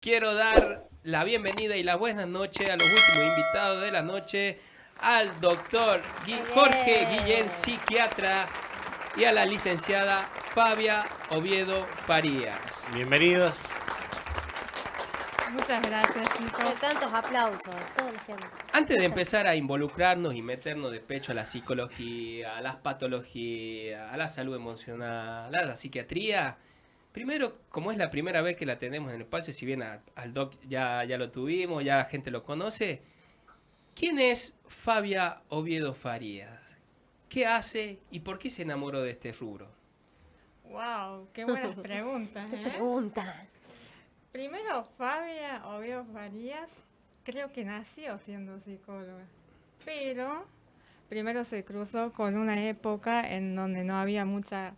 Quiero dar la bienvenida y la buenas noches a los últimos invitados de la noche, al doctor Jorge Guillén, psiquiatra, y a la licenciada Fabia Oviedo Farías. Bienvenidos. Muchas gracias, chicos. Tantos aplausos, toda la gente. Antes de empezar a involucrarnos y meternos de pecho a la psicología, a las patologías, a la salud emocional, a la psiquiatría, primero, como es la primera vez que la tenemos en el espacio, si bien al doc ya lo tuvimos, ya la gente lo conoce, ¿quién es Fabia Oviedo Farías? ¿Qué hace y por qué se enamoró de este rubro? Wow, qué buenas preguntas. ¿Qué pregunta? Primero, Fabia Oviedo Farías, creo que nació siendo psicóloga, pero primero se cruzó con una época en donde no había mucha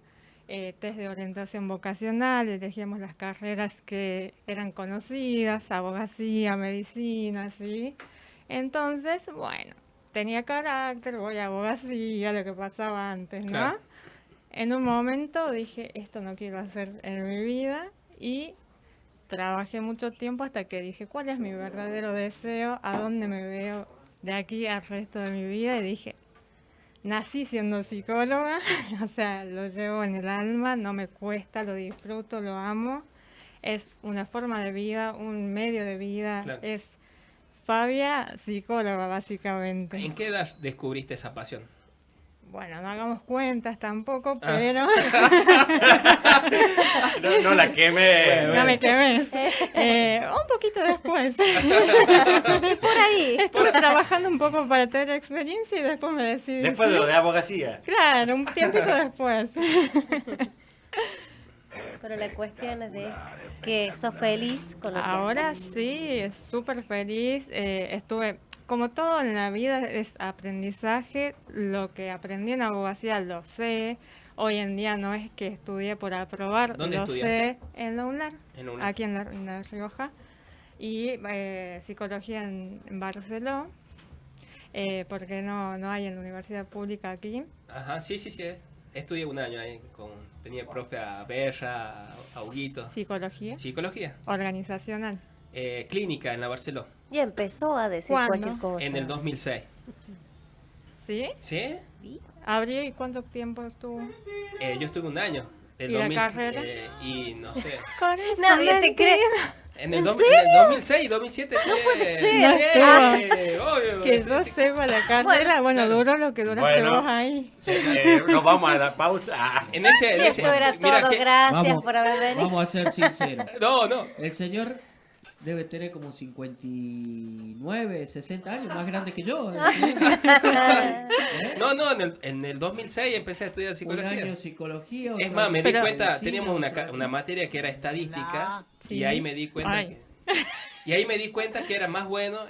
test de orientación vocacional, elegíamos las carreras que eran conocidas, abogacía, medicina, ¿sí? Entonces, bueno, tenía carácter, voy a abogacía, lo que pasaba antes, ¿no? Claro. En un momento dije, esto no quiero hacer en mi vida y trabajé mucho tiempo hasta que dije, ¿cuál es mi verdadero deseo? ¿A dónde me veo de aquí al resto de mi vida? Y dije, nací siendo psicóloga, o sea, lo llevo en el alma, no me cuesta, lo disfruto, lo amo. Es una forma de vida, un medio de vida, Claro. es Fabia psicóloga básicamente. ¿En qué edad descubriste esa pasión? Bueno, no hagamos cuentas tampoco, Ah. pero No la queme. no me quemes. Un poquito después. Y por ahí. Estuve trabajando un poco para tener experiencia y después me decidí. Después de lo de abogacía. Claro, un tiempito después. Pero la cuestión es de que sos feliz con lo que Ahora haces. sí, súper feliz. Estuve, como todo en la vida, es aprendizaje. Lo que aprendí en abogacía lo sé. Hoy en día no es que estudié por aprobar, ¿Dónde lo estudiaste? sé en la UNLAR, En la UNLAR. aquí en la Rioja. Y psicología en Barcelona, porque no hay en la universidad pública aquí. Ajá, sí. Estudié un año ahí tenía profe a Berra, a Huguito. Psicología Psicología. organizacional. Clínica en la Barcelona. Y empezó a decir ¿Cuándo? cualquier cosa. En el 2006. ¿Sí? ¿Sí? ¿Abrió y cuánto tiempo estuvo? Yo estuve un año. ¿Y la carrera? Y no sé. Nadie te cree. En el, ¿En en el serio? 2006 y 2007 No puede ser. Sí, obvio. Que yo sepa la carrera, bueno, duró lo que duraste Bueno. vos ahí. Sí, nos vamos a la pausa. En ese, Y esto era mira todo. que- Gracias Vamos. por haber venido. Vamos a ser sinceros. No. El señor debe tener como 59, 60 años, más grande que yo. No, en el 2006 empecé a estudiar Un psicología. año psicología. Es otro más, año me di Pero- cuenta, medicina, teníamos otro una año- materia que era estadísticas y Sí. ahí me di cuenta Ay. y ahí me di cuenta que era más bueno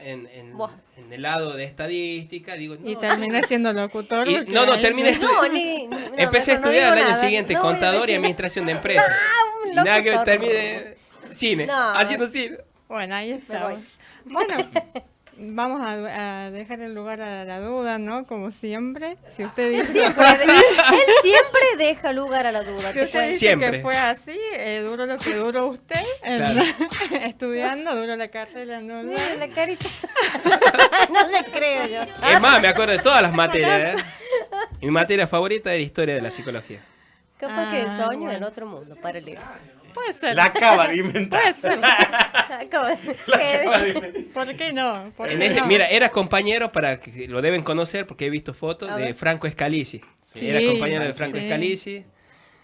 Buah. en el lado de estadística. Digo, Y no, terminé siendo locutor. Y- porque no, ahí terminé sí. No, no, empecé a mejor no estudiar digo el año nada. siguiente No voy a contador y decir administración de empresas. un Y nada que locutor. terminé cine, No. haciendo cine. Bueno, ahí está. voy. Bueno, vamos a dejar el lugar a la duda, ¿no? Como siempre. Si usted Él dice, él siempre deja lugar a la duda. si usted dice Siempre. que fue así, duró lo que duró usted Claro. estudiando, duró la carrera, ¿no? Mira la carita. No le creo yo. Es más, me acuerdo de todas las materias. Mi materia favorita era historia de la psicología. Capaz que Ah, sueño en bueno. otro mundo paralelo. Puede ser. La acaba de inventar. Puede ser. Como- Acaba de inventar. ¿Por qué no? ¿Por En qué ese, no? mira, era compañero, para que lo deben conocer porque he visto fotos A de ver. Franco Scalisi. Sí, Era compañero de Franco sí. Scalisi.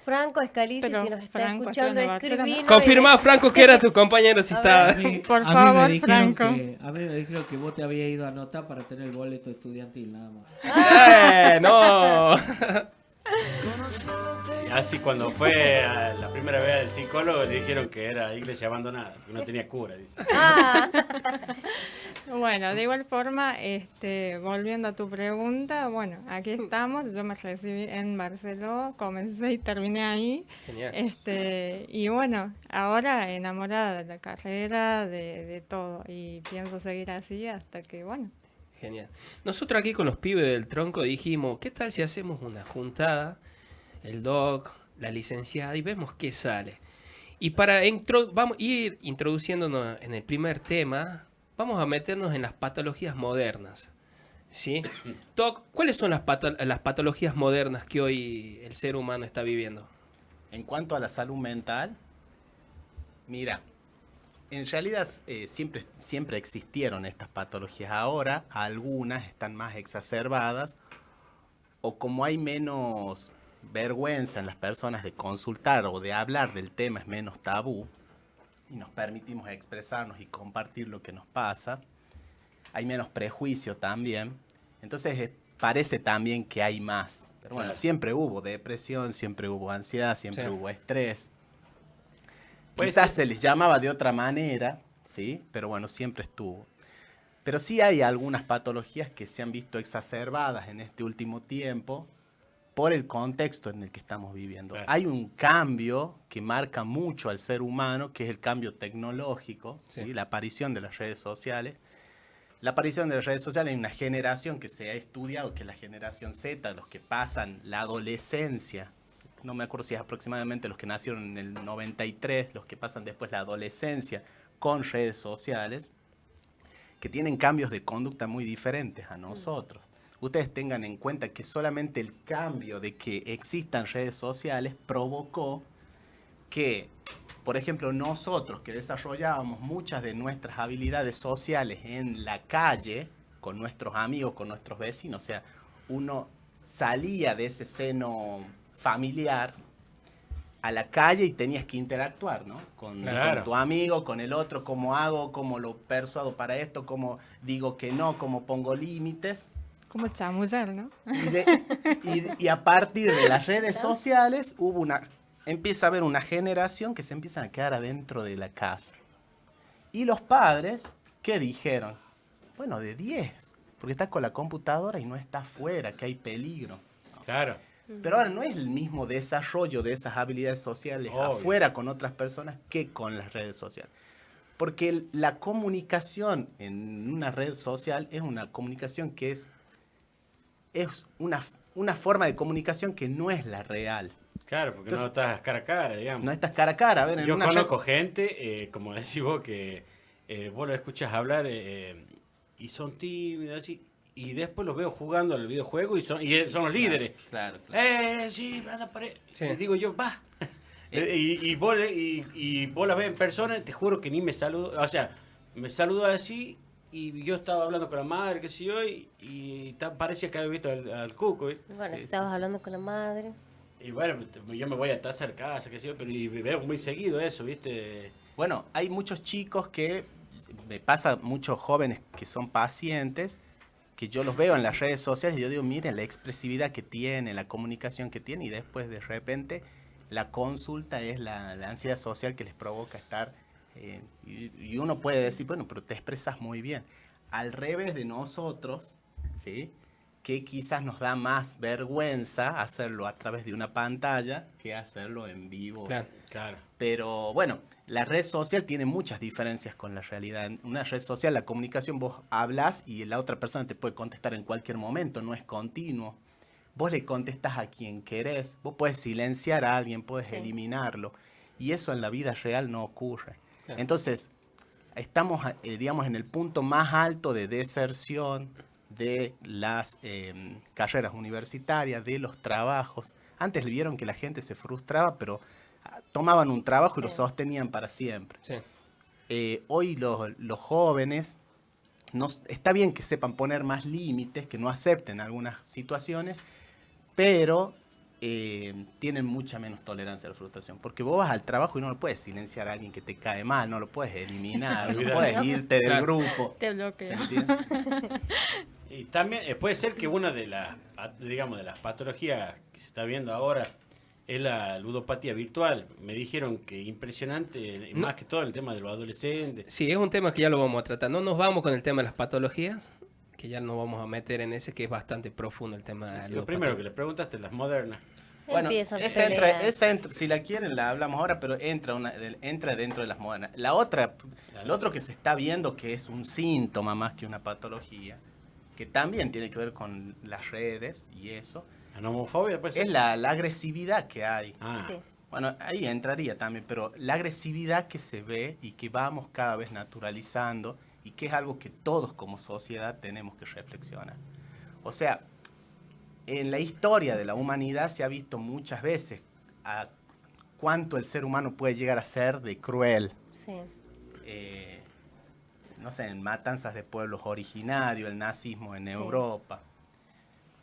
Franco Scalisi, Pero si nos está Franco escuchando, está en Barcelona. escribinos. Confirmado, Franco, que era tu compañero si A estaba. A mí- Por a mí favor, me dijeron Franco. a mí me dijeron que vos te habías ido a anotar para tener el boleto estudiantil, nada más. No. Y así cuando fue a la primera vez al psicólogo le dijeron que era iglesia abandonada, que no tenía cura, dice. Ah, Bueno, de igual forma, volviendo a tu pregunta, bueno, aquí estamos, yo me recibí en Barcelona, comencé y terminé ahí, Genial. y bueno, ahora enamorada de la carrera, de todo, y pienso seguir así hasta que, bueno, Genial. Nosotros aquí con los pibes del tronco dijimos, ¿qué tal si hacemos una juntada? El doc, la licenciada, y vemos qué sale. Y vamos a ir introduciéndonos en el primer tema, vamos a meternos en las patologías modernas. ¿Sí? Doc, ¿cuáles son las patologías modernas que hoy el ser humano está viviendo? En cuanto a la salud mental, mira, en realidad siempre existieron estas patologías. Ahora algunas están más exacerbadas o como hay menos vergüenza en las personas de consultar o de hablar del tema, es menos tabú y nos permitimos expresarnos y compartir lo que nos pasa. Hay menos prejuicio también. Entonces parece también que hay más. Pero bueno, Claro. siempre hubo depresión, siempre hubo ansiedad, siempre Sí. hubo estrés. Pues Quizás sí. se les llamaba de otra manera, ¿sí? Pero bueno, siempre estuvo. Pero sí hay algunas patologías que se han visto exacerbadas en este último tiempo por el contexto en el que estamos viviendo. Claro. Hay un cambio que marca mucho al ser humano, que es el cambio tecnológico, Sí. ¿sí? La aparición de las redes sociales. La aparición de las redes sociales en una generación que se ha estudiado, que es la generación Z, los que pasan la adolescencia, no me acuerdo si es aproximadamente los que nacieron en el 93, los que pasan después la adolescencia con redes sociales, que tienen cambios de conducta muy diferentes a nosotros. Ustedes tengan en cuenta que solamente el cambio de que existan redes sociales provocó que, por ejemplo, nosotros que desarrollábamos muchas de nuestras habilidades sociales en la calle, con nuestros amigos, con nuestros vecinos, o sea, uno salía de ese seno familiar a la calle y tenías que interactuar, ¿no? Con Claro. tu amigo, con el otro, cómo hago, cómo lo persuado para esto, cómo digo que no, cómo pongo límites. Como chamullar, ¿no? Y a partir de las redes sociales empieza a haber una generación que se empiezan a quedar adentro de la casa. Y los padres, ¿qué dijeron? Bueno, de 10, porque estás con la computadora y no estás fuera, que hay peligro. Claro. Pero ahora no es el mismo desarrollo de esas habilidades sociales Obvio. afuera con otras personas que con las redes sociales. Porque la comunicación en una red social es una comunicación que es una forma de comunicación que no es la real. Claro, porque Entonces, no estás cara a cara, digamos. No estás cara a cara. A ver, en Yo una conozco red- gente, como decís vos, que vos lo escuchas hablar y son tímidos así, y después los veo jugando al videojuego y son los líderes. Claro, claro. Sí, anda para Sí. Les digo yo, va. Y vos la ves en persona, te juro que ni me saludo. O sea, me saludó así y yo estaba hablando con la madre, qué sé yo, y parecía que había visto al Cuco. ¿viste? Bueno, Sí, estabas sí, sí. hablando con la madre. Y bueno, yo me voy a estar cerca de casa, qué sé yo, pero y veo muy seguido eso, ¿viste? Bueno, hay muchos chicos me pasa muchos jóvenes que son pacientes, que yo los veo en las redes sociales y yo digo, miren la expresividad que tiene, la comunicación que tiene, y después de repente la consulta es la ansiedad social que les provoca estar, y uno puede decir, bueno, pero te expresas muy bien. Al revés de nosotros, ¿sí? Que quizás nos da más vergüenza hacerlo a través de una pantalla que hacerlo en vivo. Claro. Claro. Pero bueno, la red social tiene muchas diferencias con la realidad. En una red social, la comunicación, vos hablas y la otra persona te puede contestar en cualquier momento, no es continuo. Vos le contestás a quien querés, vos podés silenciar a alguien, podés Sí. eliminarlo. Y eso en la vida real no ocurre. Claro. Entonces, estamos, digamos, en el punto más alto de deserción de las carreras universitarias, de los trabajos. Antes le vieron que la gente se frustraba, pero tomaban un trabajo y lo sostenían para siempre. Sí. Hoy los jóvenes, está bien que sepan poner más límites, que no acepten algunas situaciones, pero tienen mucha menos tolerancia a la frustración. Porque vos vas al trabajo y no lo puedes silenciar a alguien que te cae mal, no lo puedes eliminar, no Olvidate. puedes irte del Claro. grupo. Te ¿Se bloqueo. entiende? Y también puede ser que una de las, digamos, de las patologías que se está viendo ahora es la ludopatía virtual. Me dijeron que impresionante, No. más que todo el tema de los adolescentes. Sí, es un tema que ya lo vamos a tratar. No nos vamos con el tema de las patologías, que ya nos vamos a meter en ese, que es bastante profundo el tema de la Lo ludopatía. primero que le preguntaste, las modernas. Bueno, Empiezan esa peleas. entra, si la quieren la hablamos ahora, pero entra dentro de las modernas. La otra, lo otro que se está viendo que es un síntoma más que una patología, que también tiene que ver con las redes y eso, ¿La homofobia? Pues, es la agresividad que hay. Ah, Sí. Bueno, ahí entraría también, pero la agresividad que se ve y que vamos cada vez naturalizando y que es algo que todos como sociedad tenemos que reflexionar. O sea, en la historia de la humanidad se ha visto muchas veces a cuánto el ser humano puede llegar a ser de cruel. Sí. No sé, en matanzas de pueblos originarios, el nazismo en Sí. Europa.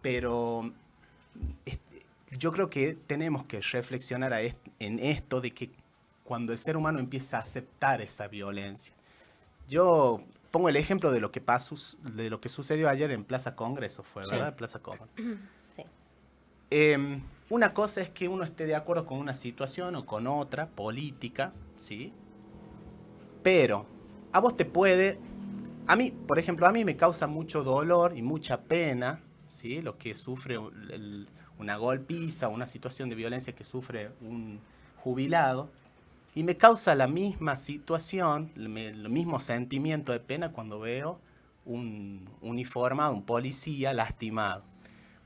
Pero yo creo que tenemos que reflexionar en esto de que cuando el ser humano empieza a aceptar esa violencia. Yo pongo el ejemplo de lo que pasó, de lo que sucedió ayer en Plaza Congreso, Sí. ¿verdad? Plaza Congreso. Sí. Una cosa es que uno esté de acuerdo con una situación o con otra, política, ¿sí? Pero a vos te puede... A mí, por ejemplo, a mí me causa mucho dolor y mucha pena, ¿sí? Lo que sufre una golpiza, una situación de violencia que sufre un jubilado. Y me causa la misma situación, el mismo sentimiento de pena cuando veo un uniformado, un policía lastimado.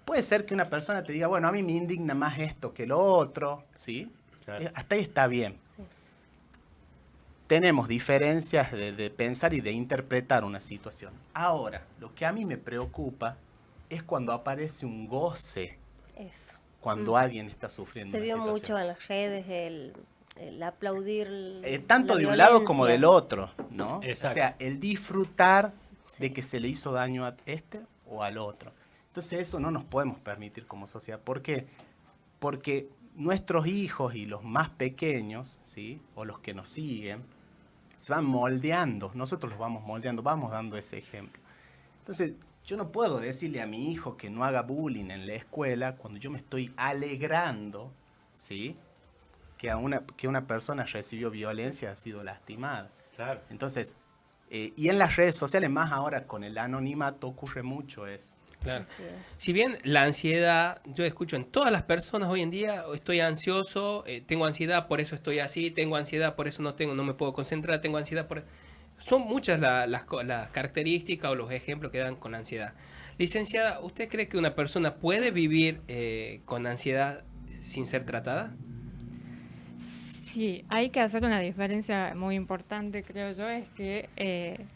Puede ser que una persona te diga, bueno, a mí me indigna más esto que lo otro, ¿sí? Claro. Hasta ahí está bien. Sí. Tenemos diferencias de pensar y de interpretar una situación. Ahora, lo que a mí me preocupa es cuando aparece un goce, Eso. cuando alguien está sufriendo Se una vio situación. mucho en las redes el aplaudir Tanto la de un lado como violencia. del otro, ¿no? Exacto. O sea, el disfrutar Sí. de que se le hizo daño a este o al otro. Entonces eso no nos podemos permitir como sociedad. ¿Por qué? Porque nuestros hijos y los más pequeños, ¿sí? O los que nos siguen, se van moldeando. Nosotros los vamos moldeando, vamos dando ese ejemplo. Entonces, yo no puedo decirle a mi hijo que no haga bullying en la escuela cuando yo me estoy alegrando, ¿sí? Que una persona recibió violencia, ha sido lastimada. Claro. Entonces, y en las redes sociales, más ahora con el anonimato, ocurre mucho eso. Claro. Así es. Si bien la ansiedad, yo escucho en todas las personas hoy en día, estoy ansioso, tengo ansiedad, por eso estoy así, tengo ansiedad, por eso no me puedo concentrar, tengo ansiedad, son muchas las características o los ejemplos que dan con ansiedad. Licenciada, ¿usted cree que una persona puede vivir con ansiedad sin ser tratada? Sí, hay que hacer una diferencia muy importante, creo yo, es que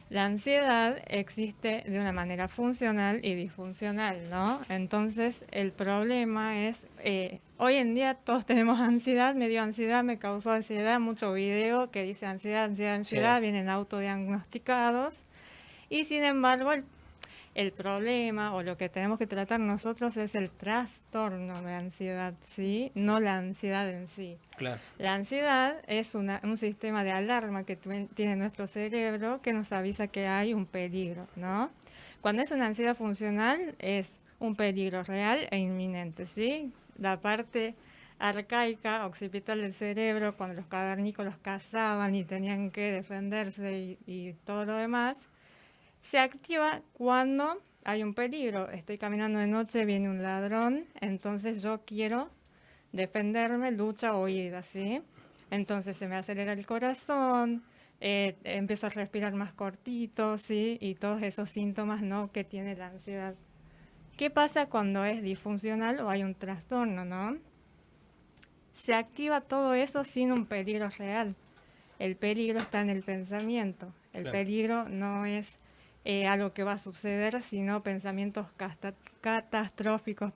la ansiedad existe de una manera funcional y disfuncional, ¿no? Entonces, el problema es, hoy en día todos tenemos ansiedad, me dio ansiedad, me causó ansiedad, mucho video que dice ansiedad, ansiedad, ansiedad, Sí. vienen autodiagnosticados, y sin embargo, el problema o lo que tenemos que tratar nosotros es el trastorno de ansiedad, ¿sí? No la ansiedad en sí. Claro. La ansiedad es un sistema de alarma que tiene nuestro cerebro que nos avisa que hay un peligro, ¿no? Cuando es una ansiedad funcional es un peligro real e inminente, ¿sí? La parte arcaica, occipital del cerebro, cuando los cavernícolas cazaban y tenían que defenderse y todo lo demás, se activa cuando hay un peligro. Estoy caminando de noche, viene un ladrón, entonces yo quiero defenderme, lucha o huida, ¿sí? Entonces se me acelera el corazón, empiezo a respirar más cortito, ¿sí? Y todos esos síntomas, ¿no?, que tiene la ansiedad. ¿Qué pasa cuando es disfuncional o hay un trastorno, no? Se activa todo eso sin un peligro real. El peligro está en el pensamiento. El Claro. peligro no es algo que va a suceder, sino pensamientos catastróficos,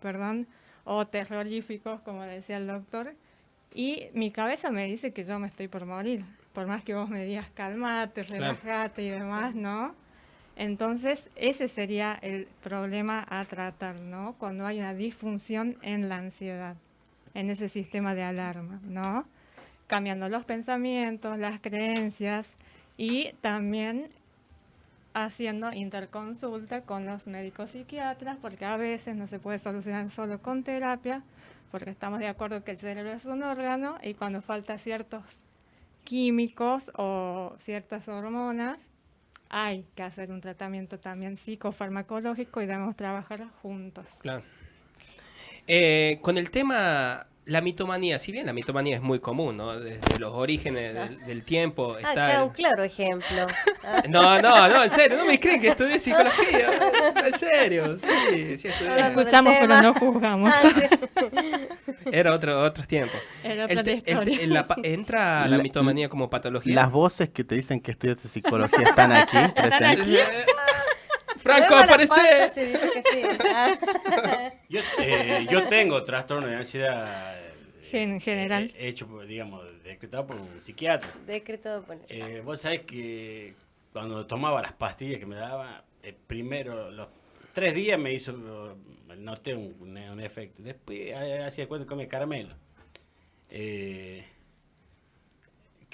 o terroríficos, como decía el doctor. Y mi cabeza me dice que yo me estoy por morir, por más que vos me digas calmate, relájate y demás, ¿no? Entonces, ese sería el problema a tratar, ¿no? Cuando hay una disfunción en la ansiedad, en ese sistema de alarma, ¿no? Cambiando los pensamientos, las creencias y también haciendo interconsulta con los médicos psiquiatras, porque a veces no se puede solucionar solo con terapia, porque estamos de acuerdo que el cerebro es un órgano y cuando falta ciertos químicos o ciertas hormonas, hay que hacer un tratamiento también psicofarmacológico y debemos trabajar juntos. Claro. Con el tema, la mitomanía, si bien la mitomanía es muy común, ¿no? Desde los orígenes del tiempo está Acá un claro ejemplo. No, en serio, no me creen que estudié psicología. En serio, sí estudié. Hablando Escuchamos, del pero tema. no juzgamos. Ah, sí. Era otros tiempos. Era otra historia. Entra la mitomanía como patología. Las voces que te dicen que estudiaste psicología están aquí presentes. Franco, Prueba la aparece. pauta si dice que sí. Ah. Yo tengo trastorno de ansiedad En general. hecho, digamos, decretado por un psiquiatra. Decreto, bueno. Vos sabés que cuando tomaba las pastillas que me daba, primero los 3 días noté un efecto. Después hacía cuenta que comía caramelo.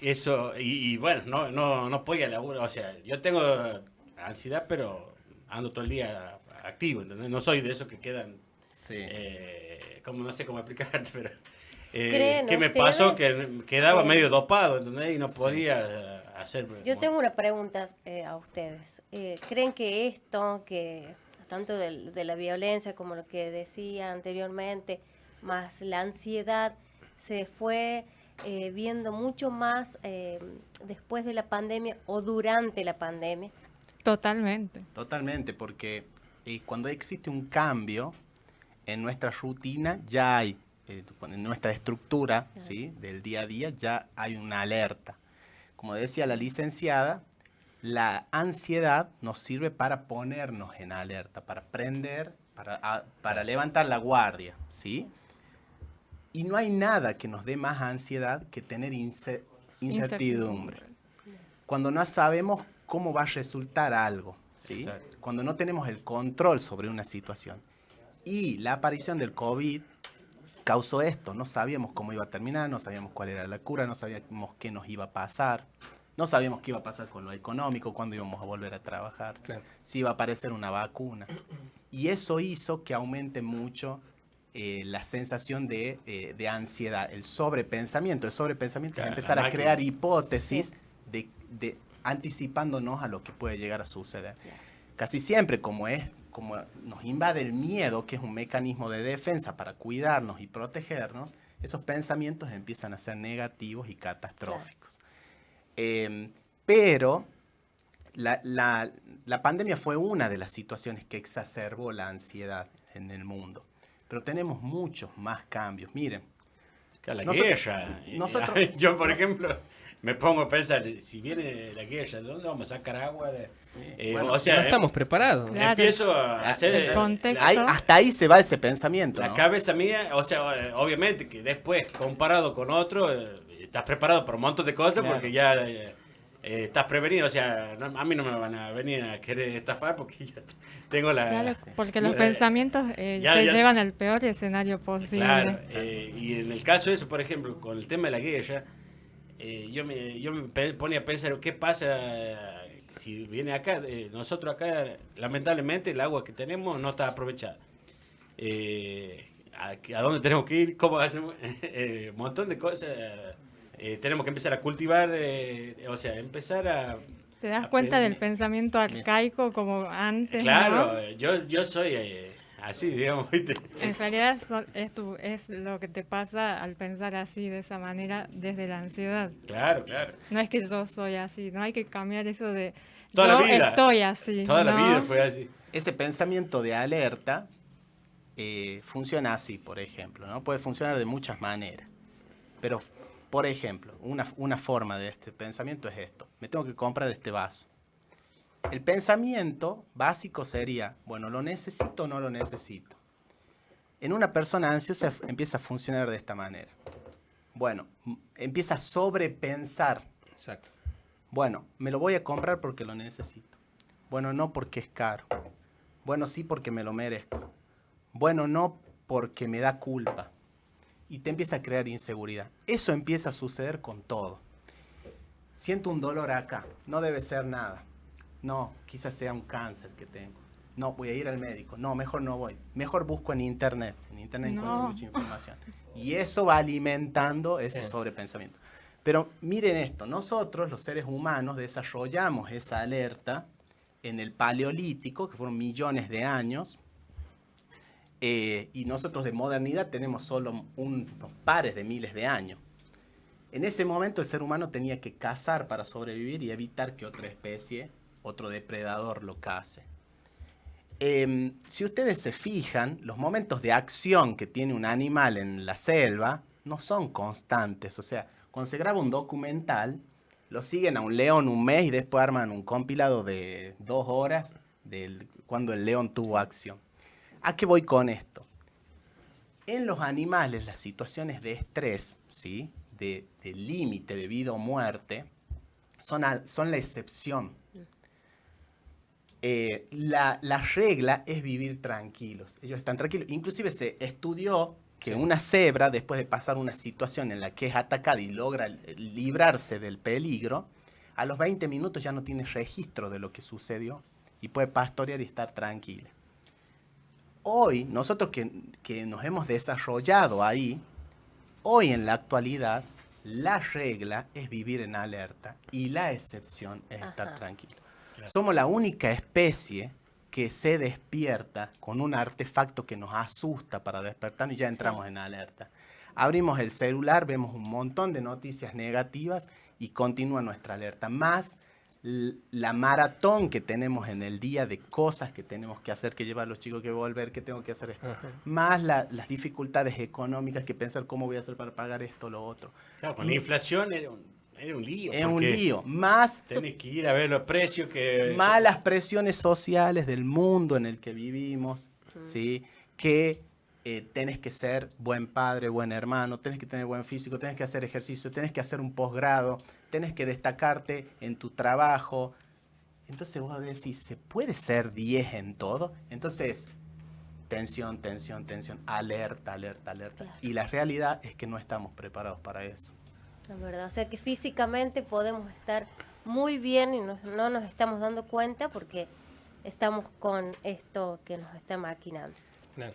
Eso, y bueno, no podía laburar. O sea, yo tengo ansiedad, pero ando todo el día activo, ¿entendés? No soy de esos que quedan, Sí. como no sé cómo explicarte, pero ¿Creen que me ustedes? pasó que quedaba Sí. medio dopado, ¿entendés? Y no podía hacer... Yo tengo una pregunta a ustedes. ¿Creen que esto, que tanto de la violencia como lo que decía anteriormente, más la ansiedad, se fue viendo mucho más después de la pandemia o durante la pandemia? Totalmente. Totalmente, porque cuando existe un cambio en nuestra rutina, ya hay, en nuestra estructura, ¿sí?, del día a día, ya hay una alerta. Como decía la licenciada, la ansiedad nos sirve para ponernos en alerta, para prender, para levantar la guardia, ¿sí? Y no hay nada que nos dé más ansiedad que tener incertidumbre. Cuando no sabemos cómo va a resultar algo, ¿sí? Exacto. Cuando no tenemos el control sobre una situación. Y la aparición del COVID causó esto. No sabíamos cómo iba a terminar, no sabíamos cuál era la cura, no sabíamos qué nos iba a pasar, no sabíamos qué iba a pasar con lo económico, cuándo íbamos a volver a trabajar, Claro. si iba a aparecer una vacuna. Y eso hizo que aumente mucho la sensación de ansiedad, el sobrepensamiento. El sobrepensamiento es Claro, empezar la a crear máquina. hipótesis de anticipándonos a lo que puede llegar a suceder. Casi siempre, como nos invade el miedo, que es un mecanismo de defensa para cuidarnos y protegernos, esos pensamientos empiezan a ser negativos y catastróficos. Pero la pandemia fue una de las situaciones que exacerbó la ansiedad en el mundo. Pero tenemos muchos más cambios. Miren, La Nosotros- guerra. nosotros- Yo, por ejemplo, me pongo a pensar, si viene la guerra, ¿de dónde vamos a sacar agua? Bueno, o sea, No estamos preparados. Claro. empiezo a hacer... El contexto. hasta ahí se va ese pensamiento, La ¿no? cabeza mía, o sea, obviamente que después, comparado con otro, estás preparado para un montón de cosas Claro. porque ya estás prevenido. O sea, a mí no me van a venir a querer estafar porque ya tengo la... Claro, porque los Eh, pensamientos ya- te ya- llevan al peor escenario posible. Claro, y en el caso de eso, por ejemplo, con el tema de la guerra, yo me ponía a pensar, ¿qué pasa si viene acá? Nosotros acá, lamentablemente, el agua que tenemos no está aprovechada. ¿A dónde tenemos que ir? ¿Cómo hacemos? Un montón de cosas. Tenemos que empezar a cultivar, o sea, empezar a... ¿Te das cuenta del aprender. pensamiento arcaico como antes? Claro, ¿no? yo soy así, digamos, ¿viste? En realidad es lo que te pasa al pensar así, de esa manera, desde la ansiedad. Claro, claro. No es que yo soy así, no hay que cambiar eso de Toda la yo vida. estoy así. Toda la ¿no? vida fue así. Ese pensamiento de alerta funciona así, por ejemplo, ¿no? Puede funcionar de muchas maneras. Pero, por ejemplo, una forma de este pensamiento es esto. Me tengo que comprar este vaso. El pensamiento básico sería, bueno, ¿lo necesito o no lo necesito? En una persona ansiosa empieza a funcionar de esta manera. Bueno, empieza a sobrepensar. Exacto. Bueno, me lo voy a comprar porque lo necesito. Bueno, no porque es caro. Bueno, sí porque me lo merezco. Bueno, no porque me da culpa. Y te empieza a crear inseguridad. Eso empieza a suceder con todo. Siento un dolor acá. No debe ser nada. No, quizás sea un cáncer que tengo. No, voy a ir al médico. No, mejor no voy. Mejor busco en internet. En internet encuentro No. mucha información. Y eso va alimentando ese Sí. sobrepensamiento. Pero miren esto, nosotros los seres humanos desarrollamos esa alerta en el Paleolítico, que fueron millones de años, y nosotros de modernidad tenemos solo unos pares de miles de años. En ese momento el ser humano tenía que cazar para sobrevivir y evitar que otra especie, otro depredador lo case. Si ustedes se fijan, los momentos de acción que tiene un animal en la selva no son constantes. O sea, cuando se graba un documental, lo siguen a un león un mes y después arman un compilado de 2 horas de cuando el león tuvo acción. ¿A qué voy con esto? En los animales, las situaciones de estrés, ¿sí? de límite, de vida o muerte, son la excepción. La regla es vivir tranquilos. Ellos están tranquilos. Inclusive se estudió que una cebra, después de pasar una situación en la que es atacada y logra librarse del peligro, a los 20 minutos ya no tiene registro de lo que sucedió y puede pastorear y estar tranquila. Hoy, nosotros que nos hemos desarrollado ahí, hoy en la actualidad, la regla es vivir en alerta y la excepción es estar tranquilo. Claro. Somos la única especie que se despierta con un artefacto que nos asusta para despertarnos y ya entramos en alerta. Abrimos el celular, vemos un montón de noticias negativas y continúa nuestra alerta. Más la maratón que tenemos en el día de cosas que tenemos que hacer, que llevar a los chicos, que volver, que tengo que hacer esto. Más las dificultades económicas, que pensar cómo voy a hacer para pagar esto o lo otro. Claro, con la inflación era un lío. Es un lío. Más tenés que ir a ver los precios que... Más las presiones sociales del mundo en el que vivimos, ¿sí? Que tenés que ser buen padre, buen hermano, tenés que tener buen físico, tenés que hacer ejercicio, tenés que hacer un posgrado, tenés que destacarte en tu trabajo. Entonces vos decís, ¿se puede ser 10 en todo? Entonces, tensión, tensión, tensión, alerta, alerta, alerta. Claro. Y la realidad es que no estamos preparados para eso. La verdad, o sea que físicamente podemos estar muy bien y no nos estamos dando cuenta porque estamos con esto que nos está maquinando. Claro.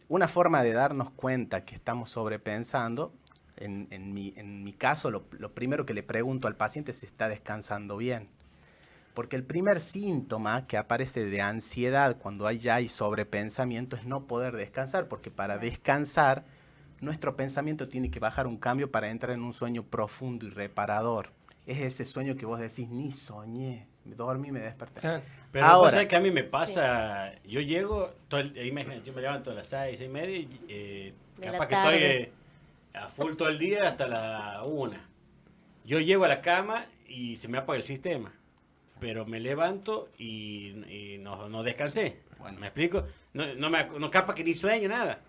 Una forma de darnos cuenta que estamos sobrepensando, en mi caso, lo primero que le pregunto al paciente es si está descansando bien. Porque el primer síntoma que aparece de ansiedad cuando ya hay sobrepensamiento es no poder descansar, porque para descansar nuestro pensamiento tiene que bajar un cambio para entrar en un sueño profundo y reparador. Es ese sueño que vos decís, ni soñé, me dormí y me desperté. Claro. Pero ahora, ¿sabes que a mí me pasa? Sí. Yo llego, imagínate, yo me levanto a las 6:30 y capaz que estoy a full todo el día hasta la 1. Yo llego a la cama y se me apaga el sistema. Pero me levanto y no descansé. Bueno, ¿me explico? No capaz que ni sueño, nada.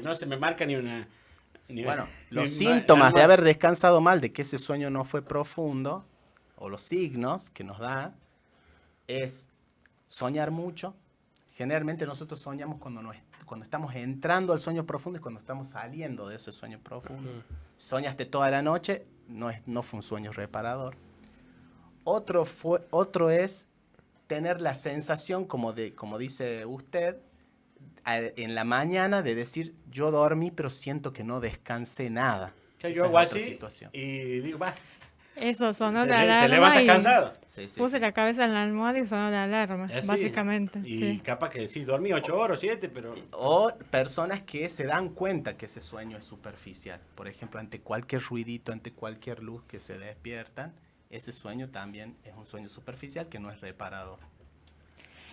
No se me marca ni una... Bueno, los síntomas de haber descansado mal, de que ese sueño no fue profundo, o los signos que nos da, es soñar mucho. Generalmente nosotros soñamos cuando estamos entrando al sueño profundo y cuando estamos saliendo de ese sueño profundo. Soñaste toda la noche, no fue un sueño reparador. Otro es tener la sensación, como dice usted, en la mañana de decir, yo dormí, pero siento que no descansé nada. Yo hago así y digo, va. Eso, sonó la alarma. Te levantas cansado. Puse la cabeza en la almohada y sonó la alarma, básicamente. Y capaz que sí, dormí 8 horas o 7, pero... O personas que se dan cuenta que ese sueño es superficial. Por ejemplo, ante cualquier ruidito, ante cualquier luz que se despiertan, ese sueño también es un sueño superficial que no es reparador.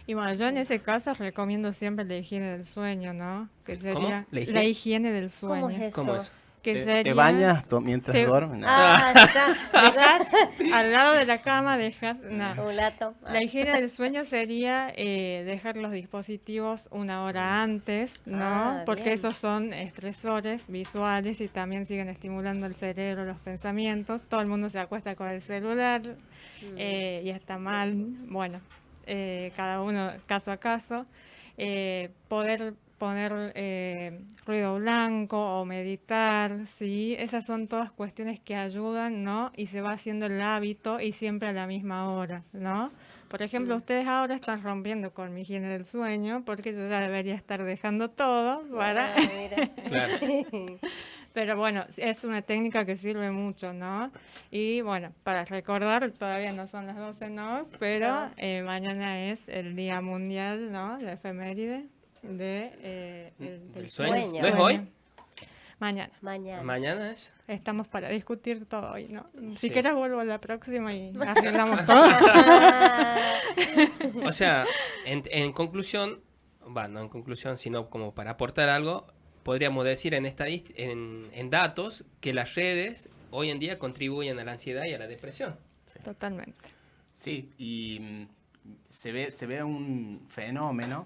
Y bueno, yo en ese caso recomiendo siempre la higiene del sueño, ¿no? Que sería la higiene del sueño. ¿Cómo es eso? ¿Cómo es? Que ¿Te bañas mientras duermes? No. Dejas al lado de la cama, un lato. La higiene del sueño sería dejar los dispositivos 1 hora antes, ¿no? Porque bien. Esos son estresores visuales y también siguen estimulando el cerebro, los pensamientos. Todo el mundo se acuesta con el celular y está mal. Bueno, cada uno caso a caso. Poder poner ruido blanco o meditar, ¿sí? Esas son todas cuestiones que ayudan, ¿no? Y se va haciendo el hábito y siempre a la misma hora, ¿no? Por ejemplo, ustedes ahora están rompiendo con mi higiene del sueño porque yo ya debería estar dejando todo para... Claro. Pero bueno, es una técnica que sirve mucho, ¿no? Y bueno, para recordar, todavía no son las 12, ¿no? Pero mañana es el Día Mundial, ¿no? La efeméride del sueño. ¿No es hoy? Mañana. Mañana. ¿Mañana es? Estamos para discutir todo hoy, ¿no? Sí. Si quieres vuelvo a la próxima y arreglamos todo. Ah, O sea, en conclusión, no en conclusión, sino como para aportar algo, podríamos decir en datos que las redes hoy en día contribuyen a la ansiedad y a la depresión. Totalmente. Sí, y se ve un fenómeno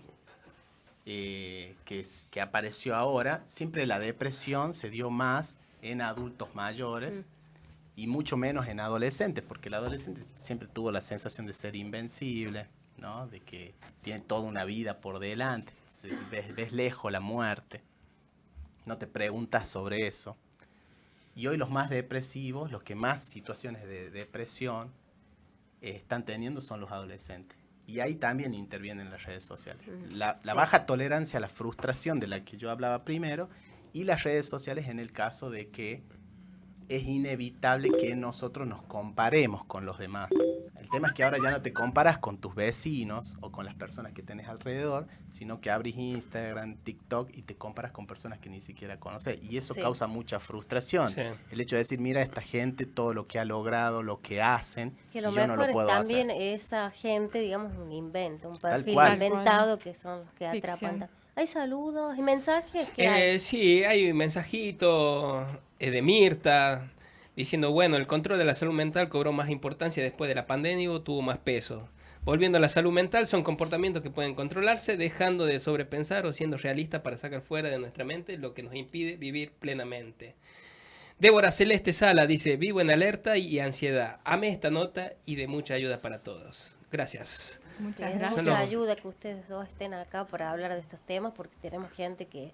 que apareció ahora. Siempre la depresión se dio más en adultos mayores y mucho menos en adolescentes, porque el adolescente siempre tuvo la sensación de ser invencible, ¿no? De que tiene toda una vida por delante, ves lejos la muerte, no te preguntas sobre eso. Y hoy los más depresivos, los que más situaciones de depresión están teniendo son los adolescentes. Y ahí también intervienen las redes sociales. La baja tolerancia a la frustración de la que yo hablaba primero, y las redes sociales en el caso de que es inevitable que nosotros nos comparemos con los demás. El tema es que ahora ya no te comparas con tus vecinos o con las personas que tenés alrededor, sino que abrís Instagram, TikTok y te comparas con personas que ni siquiera conoces. Y eso causa mucha frustración. Sí. El hecho de decir, mira, esta gente, todo lo que ha logrado, lo que hacen, que lo y yo no mejor lo puedo es también hacer. esa gente, digamos, un invento, un Tal perfil cual. inventado que son los que Ficción. atrapan. ¿Hay saludos y mensajes? ¿Qué hay? Sí, hay un mensajito de Mirta diciendo, bueno, el control de la salud mental cobró más importancia después de la pandemia o tuvo más peso. Volviendo a la salud mental, son comportamientos que pueden controlarse, dejando de sobrepensar o siendo realistas para sacar fuera de nuestra mente lo que nos impide vivir plenamente. Débora Celeste Sala dice, vivo en alerta y ansiedad. Amé esta nota y de mucha ayuda para todos. Gracias. Sí, Muchas es de gracias. Son los- mucha ayuda que ustedes dos estén acá para hablar de estos temas, porque tenemos gente que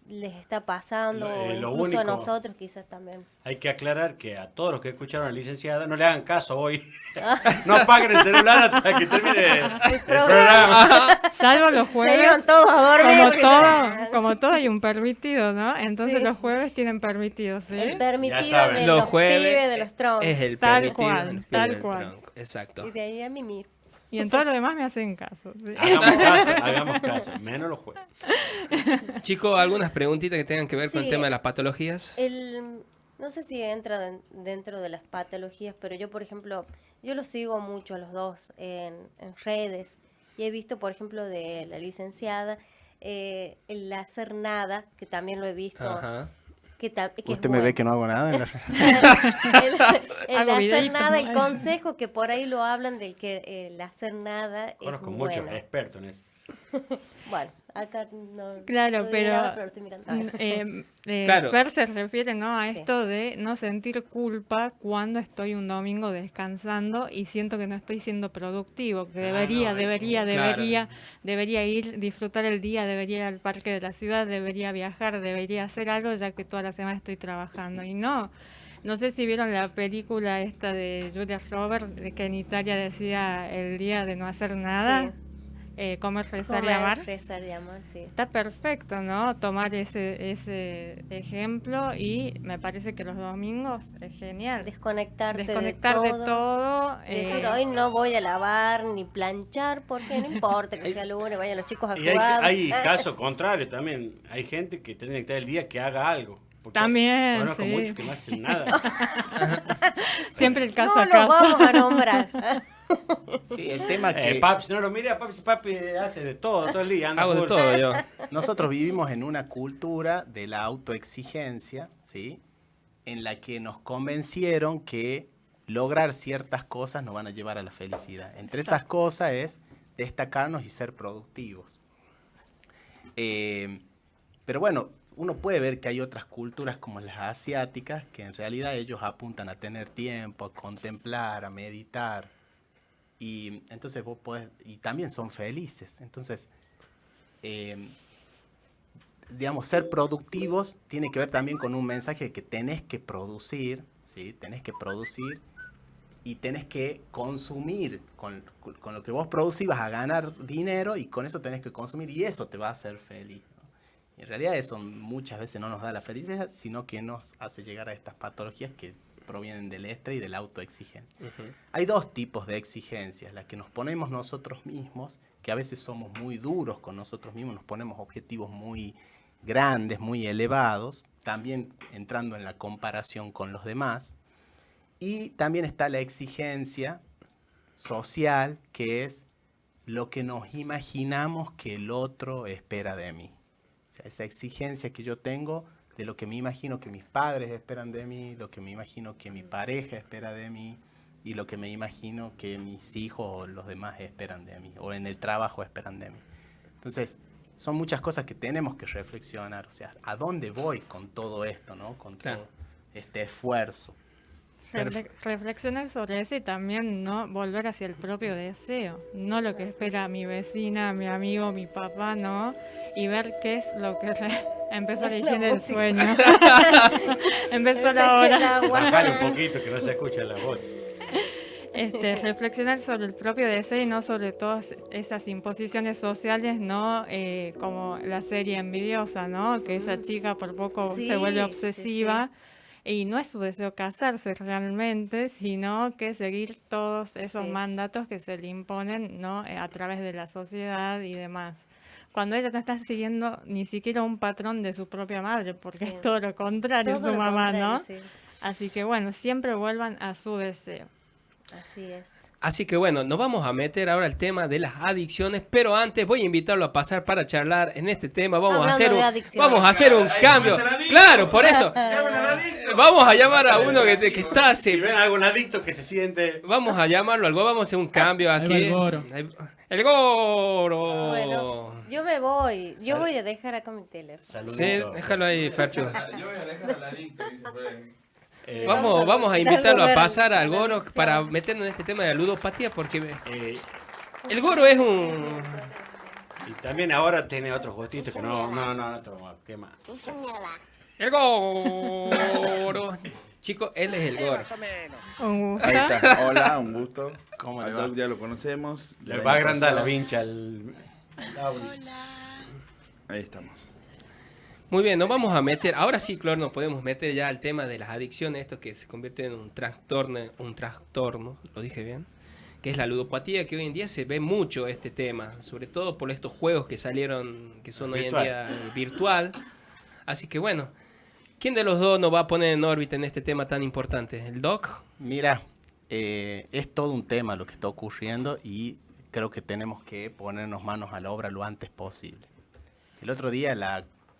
les está pasando, Lo- o lo incluso a único- nosotros quizás también. Hay que aclarar que a todos los que escucharon a la licenciada no le hagan caso hoy. No apaguen el celular hasta que termine el programa. Salvo los Se jueves. iban todos a dormir. Como todo hay un permitido, ¿no? Entonces Sí. los jueves tienen permitidos, ¿sí? El permitido Ya saben. de Los los jueves pibes, de los troncos. es el Tal permitido cual, de los tal pibes del cual. tronco. Exacto. Y de ahí a mimir. Y en todo lo demás me hacen caso. ¿sí? Hagamos caso, menos los jueves. Chicos, ¿algunas preguntitas que tengan que ver con el Sí. tema de las patologías? No sé si entra dentro de las patologías, pero yo, por ejemplo, yo los sigo mucho a los dos en redes y he visto, por ejemplo, de la licenciada, el hacer nada, que también lo he visto. Ajá. Que es Usted me bueno. ve que no hago nada en la el Hago hacer videitos. nada, el consejo que por ahí lo hablan del que el hacer nada Conozco es muchos bueno. expertos en eso. Bueno, acá no Claro, no digo pero, nada, lo estoy mirando. A ver. Claro. Fer se refiere, ¿no? A Sí. esto de no sentir culpa cuando estoy un domingo descansando y siento que no estoy siendo productivo, que debería ir, disfrutar el día, debería ir al parque de la ciudad, debería viajar, debería hacer algo, ya que toda la semana estoy trabajando. Y no sé si vieron la película esta de Julia Roberts, de que en Italia decía el día de no hacer nada. Sí. Comer, rezar y Comer, amar. rezar y amar, sí. Está perfecto, ¿no? Tomar ese ejemplo y me parece que los domingos es genial. Desconectarte Desconectar de de todo. todo. Decir, hoy no voy a lavar ni planchar porque no importa que sea lunes, vayan los chicos a Y jugar. hay casos contrarios también. Hay gente que tiene que estar el día que haga algo. Porque También, conozco sí. muchos que no hacen nada. Siempre el caso no a lo caso. vamos a nombrar. Sí, el tema que Papi, no lo mire a papi hace de todo el día. Anda Hago de full. todo yo. nosotros vivimos en una cultura de la autoexigencia, ¿sí? En la que nos convencieron que lograr ciertas cosas nos van a llevar a la felicidad. Entre esas cosas es destacarnos y ser productivos. Pero bueno, uno puede ver que hay otras culturas como las asiáticas que en realidad ellos apuntan a tener tiempo, a contemplar, a meditar. Y entonces vos podés, y también son felices. Entonces, digamos, ser productivos tiene que ver también con un mensaje de que tenés que producir, ¿sí? Tenés que producir y tenés que consumir. Con lo que vos producís vas a ganar dinero y con eso tenés que consumir y eso te va a hacer feliz, ¿no? Y en realidad eso muchas veces no nos da la felicidad, sino que nos hace llegar a estas patologías que provienen del estrés y de la autoexigencia. Hay dos tipos de exigencias, la que nos ponemos nosotros mismos, que a veces somos muy duros con nosotros mismos, nos ponemos objetivos muy grandes, muy elevados, también entrando en la comparación con los demás. Y también está la exigencia social, que es lo que nos imaginamos que el otro espera de mí. O sea, esa exigencia que yo tengo de lo que me imagino que mis padres esperan de mí, lo que me imagino que mi pareja espera de mí y lo que me imagino que mis hijos o los demás esperan de mí o en el trabajo esperan de mí. Entonces, son muchas cosas que tenemos que reflexionar. O sea, ¿a dónde voy con todo esto, no? Con todo este esfuerzo. Reflexionar sobre eso y también no volver hacia el propio deseo, no lo que espera mi vecina, mi amigo, mi papá, ¿no? Y ver qué es lo que empezó a elegir el sueño. Empezó la hora. Bajar un poquito que no se escucha la voz. Reflexionar sobre el propio deseo y no sobre todas esas imposiciones sociales, ¿no? Como la serie Envidiosa, ¿no? Que esa chica por poco se vuelve obsesiva. Sí. Y no es su deseo casarse realmente, sino que seguir todos esos mandatos que se le imponen, ¿no? A través de la sociedad y demás. Cuando ella no está siguiendo ni siquiera un patrón de su propia madre, porque es todo lo contrario su mamá, ¿no? Sí. Así que bueno, siempre vuelvan a su deseo. Así es. Así que bueno, nos vamos a meter ahora al tema de las adicciones, pero antes voy a invitarlo a pasar para charlar en este tema. Vamos a hacer un cambio. Claro, por eso. Vamos a llamar a uno que está... Si ven algún adicto que se siente... Vamos a llamarlo algo, vamos a hacer un cambio aquí. El Goro. Bueno, yo me voy. Yo voy a dejar acá mi teléfono. Saludito. Sí, déjalo ahí, Fercho. Yo voy a dejar al adicto, dice pues. Vamos a invitarlo a pasar al Goro para meternos en este tema de la ludopatía porque el Goro es un... Y también ahora tiene otros gustitos que no ¿qué más? El Goro. Chicos, él es el Goro. Un gusto. Ahí está. Hola, un gusto. ¿Cómo le Al va? Doc ya lo conocemos. Le va a agrandar la vincha al Ahí estamos. Muy bien, nos vamos a meter, ahora sí, Clor, nos podemos meter ya al tema de las adicciones, esto que se convierte en un trastorno, lo dije bien, que es la ludopatía, que hoy en día se ve mucho este tema, sobre todo por estos juegos que salieron, que son hoy en día virtual. Así que bueno, ¿quién de los dos nos va a poner en órbita en este tema tan importante? ¿El Doc? Mira, es todo un tema lo que está ocurriendo y creo que tenemos que ponernos manos a la obra lo antes posible. El otro día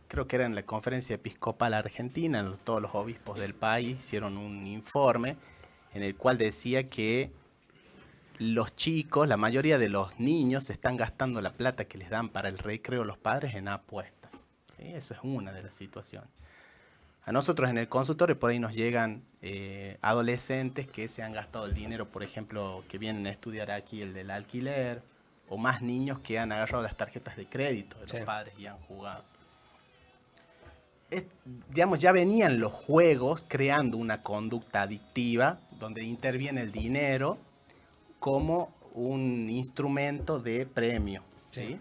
creo que era en la Conferencia Episcopal Argentina, todos los obispos del país hicieron un informe en el cual decía que los chicos, la mayoría de los niños, están gastando la plata que les dan para el recreo los padres en apuestas. ¿Sí? Eso es una de las situaciones. A nosotros en el consultorio por ahí nos llegan adolescentes que se han gastado el dinero, por ejemplo, que vienen a estudiar aquí el del alquiler, o más niños que han agarrado las tarjetas de crédito de los padres y han jugado. Digamos, ya venían los juegos creando una conducta adictiva donde interviene el dinero como un instrumento de premio, ¿sí?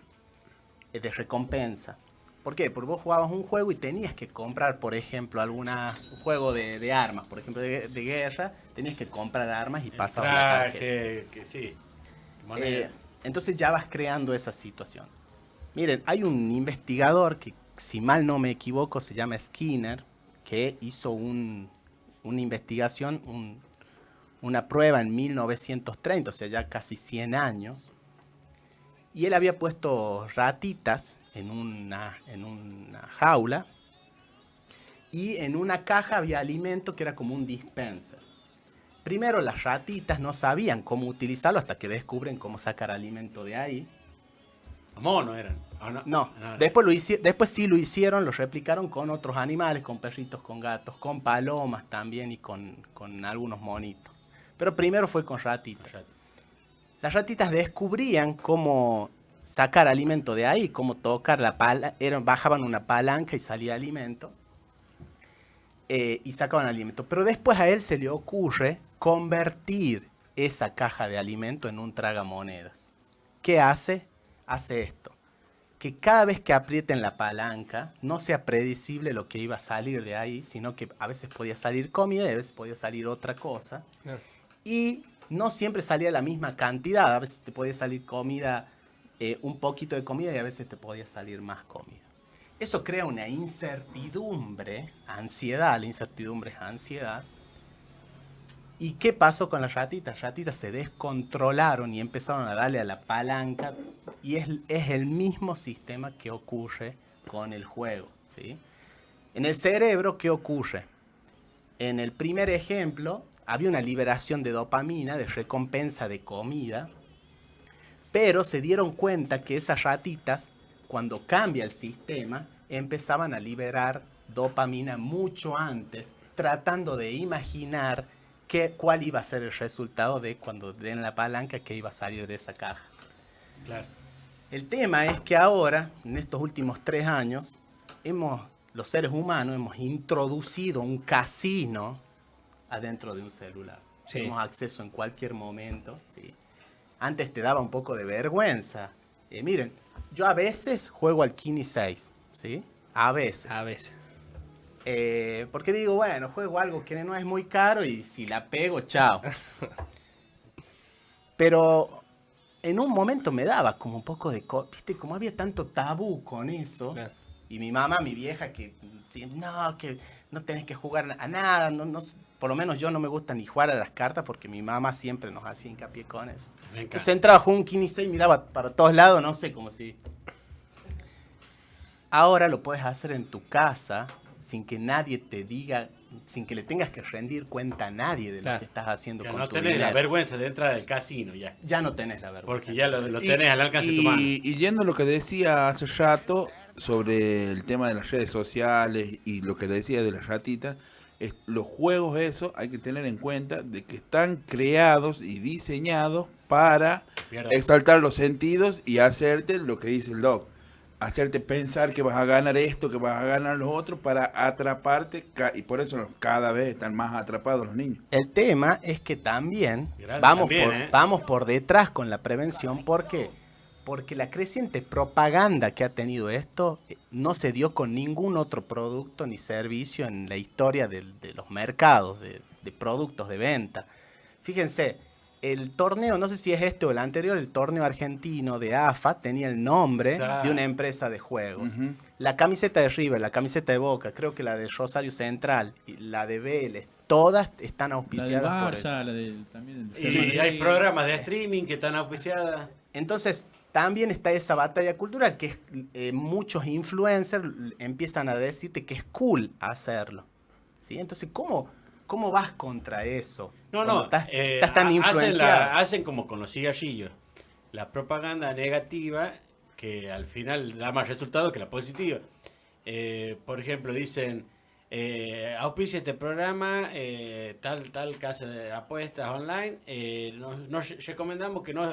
De recompensa. ¿Por qué? Porque vos jugabas un juego y tenías que comprar, por ejemplo, un juego de armas, por ejemplo, de guerra, tenías que comprar armas y pasabas la tarjeta. Que sí. Entonces ya vas creando esa situación. Miren, hay un investigador que, si mal no me equivoco, se llama Skinner, que hizo una investigación, una prueba en 1930, o sea, ya casi 100 años. Y él había puesto ratitas en una jaula y en una caja había alimento que era como un dispenser. Primero las ratitas no sabían cómo utilizarlo hasta que descubren cómo sacar alimento de ahí. Monos eran. No. Después sí lo hicieron, lo replicaron con otros animales, con perritos, con gatos, con palomas también y con algunos monitos. Pero primero fue con ratitas. Las ratitas descubrían cómo sacar alimento de ahí, cómo tocar la bajaban una palanca y salía alimento. Y sacaban alimento. Pero después a él se le ocurre convertir esa caja de alimento en un tragamonedas. ¿Qué hace? Hace esto. Que cada vez que aprieten la palanca no sea predecible lo que iba a salir de ahí, sino que a veces podía salir comida y a veces podía salir otra cosa. Y no siempre salía la misma cantidad. A veces te podía salir comida, un poquito de comida y a veces te podía salir más comida. Eso crea una incertidumbre, ansiedad, la incertidumbre es ansiedad. ¿Y qué pasó con las ratitas? Las ratitas se descontrolaron y empezaron a darle a la palanca y es el mismo sistema que ocurre con el juego, ¿sí? En el cerebro, ¿qué ocurre? En el primer ejemplo, había una liberación de dopamina, de recompensa de comida, pero se dieron cuenta que esas ratitas, cuando cambia el sistema, empezaban a liberar dopamina mucho antes, tratando de imaginar cuál iba a ser el resultado de cuando den la palanca que iba a salir de esa caja. Claro. El tema es que ahora, en estos últimos 3 años, los seres humanos hemos introducido un casino adentro de un celular. Sí. Tenemos acceso en cualquier momento, ¿sí? Antes te daba un poco de vergüenza. Miren, yo a veces juego al Kini 6, ¿sí? A veces. A veces. Porque digo, bueno, juego algo que no es muy caro y si la pego, chao. Pero en un momento me daba como un poco de... ¿Viste? Como había tanto tabú con eso. Claro. Y mi mamá, mi vieja, que no tenés que jugar a nada. Por lo menos yo no me gusta ni jugar a las cartas porque mi mamá siempre nos hacía hincapié con eso. Entonces entraba, jugaba un Kini 6, miraba para todos lados, no sé, como si... Ahora lo puedes hacer en tu casa sin que nadie te diga, sin que le tengas que rendir cuenta a nadie de lo Claro. que estás haciendo Ya con no tu tenés la dinero. vergüenza de entrar al casino ya. Ya no tenés la vergüenza. Porque ya lo tenés al alcance de tu mano. Y yendo a lo que decía hace rato sobre el tema de las redes sociales y lo que decía de las ratitas, los juegos eso hay que tener en cuenta de que están creados y diseñados para Mierda. exaltar los sentidos y hacerte lo que dice el doc. Hacerte pensar que vas a ganar esto, que vas a ganar lo otro, para atraparte, y por eso cada vez están más atrapados los niños. El tema es que también Grande vamos por detrás con la prevención. ¿Por qué? Porque la creciente propaganda que ha tenido esto no se dio con ningún otro producto ni servicio en la historia de los mercados, de productos de venta. Fíjense, el torneo, no sé si es este o el anterior, el torneo argentino de AFA tenía el nombre Claro. de una empresa de juegos. Ujú. La camiseta de River, la camiseta de Boca, creo que la de Rosario Central, y la de Vélez, todas están La del auspiciadas por eso. Barça, la del también del Y Real Madrid. hay programas de streaming que están auspiciadas. Entonces, también está esa batalla cultural que muchos influencers empiezan a decirte que es cool hacerlo. ¿Sí? Entonces, ¿cómo vas contra eso? No, Cuando estás tan influenciado. hacen como con los cigarrillos. La propaganda negativa que al final da más resultado que la positiva. Por ejemplo, dicen, auspicia este programa, tal casa de apuestas online, nos recomendamos que no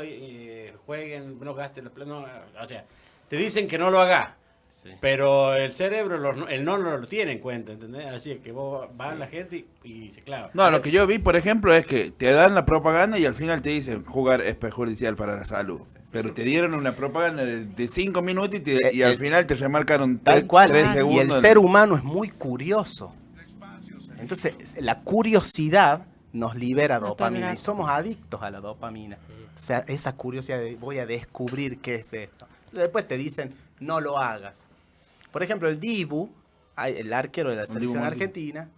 jueguen, no gasten la plata, o sea, te dicen que no lo hagas. Sí. Pero el cerebro, el no lo tiene en cuenta, ¿entendés? Así es que vos vas a la gente y se clava. No, lo que yo vi, por ejemplo, es que te dan la propaganda y al final te dicen jugar es perjudicial para la salud. Pero te dieron una propaganda de 5 minutos y al final te remarcaron Tal cual. 3 Y segundos. el ser humano es muy curioso. Entonces, la curiosidad nos libera dopamina y Totalmente. somos adictos a la dopamina. O sea, esa curiosidad de voy a descubrir qué es esto. Después te dicen, no lo hagas. Por ejemplo, el Dibu, el arquero de la selección Martínez. argentina,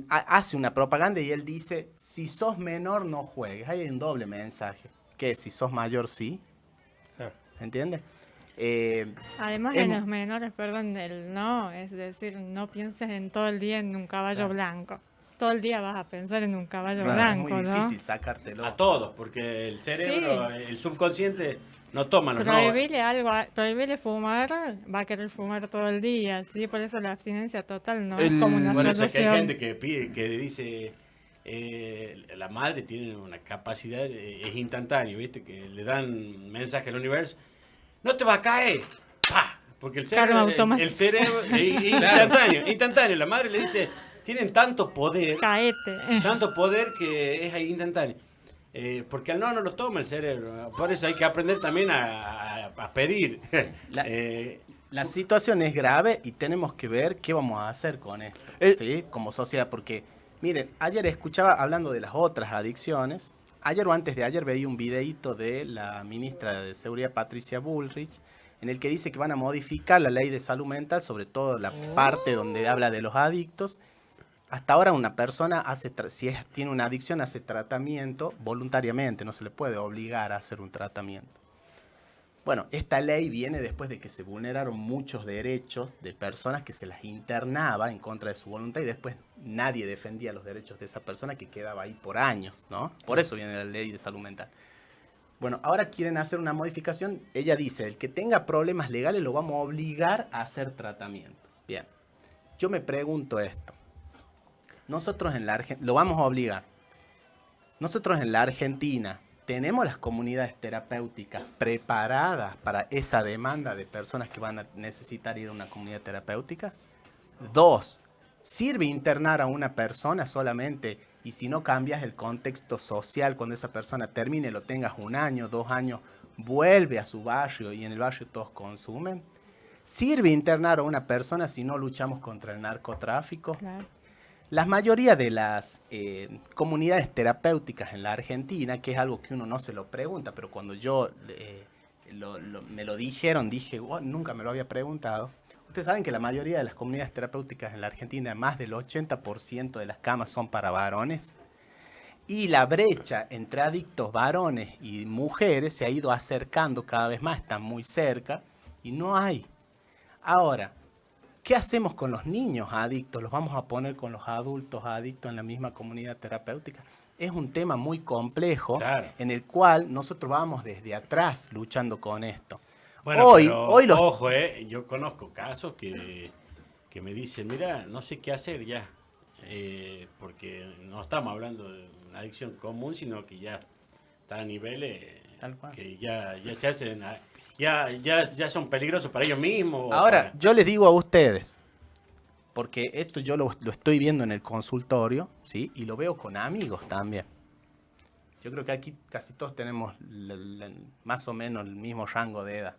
hace una propaganda y él dice, si sos menor no juegues. Hay un doble mensaje. Que si sos mayor sí. Ah. ¿Entiendes? Además, Es en mu- los menores, perdón, el no, es decir, no pienses en todo el día en un caballo blanco. Todo el día vas a pensar en un caballo Claro, blanco, es muy ¿no? difícil sacártelo. A todos, porque el cerebro, el subconsciente no toma los no. Prohibirle algo, prohibirle fumar, va a querer fumar todo el día, ¿sí? Por eso la abstinencia total no es como una Bueno, eso es que hay solución. gente que pide, que dice, la madre tiene una capacidad, es instantáneo, ¿viste? Que le dan mensaje al universo, no te va a caer, ¡pah! Porque el Karma cerebro, automático. el cerebro es instantáneo, la madre le dice, tienen tanto poder que es ahí instantáneo. Porque al no lo toma el cerebro, por eso hay que aprender también a pedir. La- La situación es grave y tenemos que ver qué vamos a hacer con esto, ¿sí? Como sociedad, porque, miren, ayer escuchaba, hablando de las otras adicciones, ayer o antes de ayer veía un videíto de la ministra de Seguridad, Patricia Bullrich, en el que dice que van a modificar la ley de salud mental, sobre todo la parte donde habla de los adictos. Hasta ahora una persona tiene una adicción hace tratamiento voluntariamente, no se le puede obligar a hacer un tratamiento. Bueno, esta ley viene después de que se vulneraron muchos derechos de personas que se las internaba en contra de su voluntad y después nadie defendía los derechos de esa persona que quedaba ahí por años, ¿no? Por eso viene la ley de salud mental. Bueno, ahora quieren hacer una modificación. Ella dice, el que tenga problemas legales lo vamos a obligar a hacer tratamiento. Bien, yo me pregunto esto. Nosotros en la Argentina, lo vamos a obligar. Nosotros en la Argentina, ¿tenemos las comunidades terapéuticas preparadas para esa demanda de personas que van a necesitar ir a una comunidad terapéutica? 2, ¿sirve internar a una persona solamente y si no cambias el contexto social cuando esa persona termine, lo tengas 1 año, 2 años, vuelve a su barrio y en el barrio todos consumen? ¿Sirve internar a una persona si no luchamos contra el narcotráfico? Claro. La mayoría de las comunidades terapéuticas en la Argentina, que es algo que uno no se lo pregunta, pero cuando yo me lo dijeron, dije, oh, nunca me lo había preguntado. Ustedes saben que la mayoría de las comunidades terapéuticas en la Argentina, más del 80% de las camas son para varones. Y la brecha entre adictos varones y mujeres se ha ido acercando cada vez más, están muy cerca y no hay. Ahora, ¿qué hacemos con los niños adictos? ¿Los vamos a poner con los adultos adictos en la misma comunidad terapéutica? Es un tema muy complejo, claro, en el cual nosotros vamos desde atrás luchando con esto. Bueno, hoy ojo, yo conozco casos que me dicen, mira, no sé qué hacer ya, porque no estamos hablando de una adicción común, sino que ya está a niveles que ya se hacen... Ya son peligrosos para ellos mismos. Ahora, yo les digo a ustedes, porque esto yo lo estoy viendo en el consultorio, ¿sí? Y lo veo con amigos también. Yo creo que aquí casi todos tenemos más o menos el mismo rango de edad.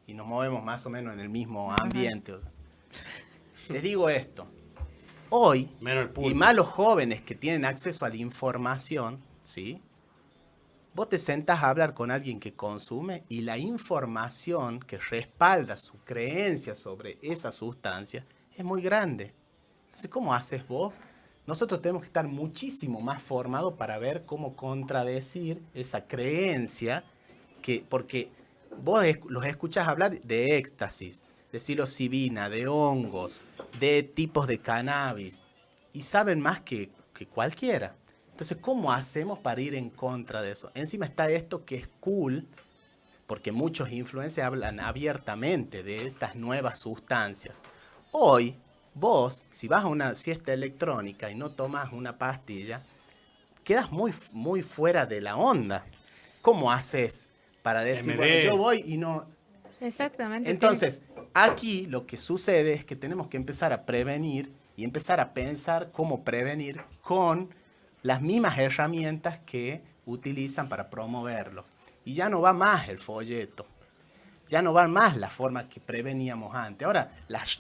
Y nos movemos más o menos en el mismo ambiente. Les digo esto. Hoy, y más los jóvenes que tienen acceso a la información, ¿sí? Vos te sentás a hablar con alguien que consume y la información que respalda su creencia sobre esa sustancia es muy grande. Entonces, ¿cómo haces vos? Nosotros tenemos que estar muchísimo más formados para ver cómo contradecir esa creencia, porque vos los escuchás hablar de éxtasis, de psilocibina, de hongos, de tipos de cannabis, y saben más que cualquiera. Entonces, ¿cómo hacemos para ir en contra de eso? Encima está esto que es cool, porque muchos influencers hablan abiertamente de estas nuevas sustancias. Hoy, vos, si vas a una fiesta electrónica y no tomas una pastilla, quedas muy, muy fuera de la onda. ¿Cómo haces para decir, bueno, yo voy y no... Exactamente. Entonces, aquí lo que sucede es que tenemos que empezar a prevenir y empezar a pensar cómo prevenir con las mismas herramientas que utilizan para promoverlo. Y ya no va más el folleto. Ya no va más la forma que preveníamos antes. Ahora,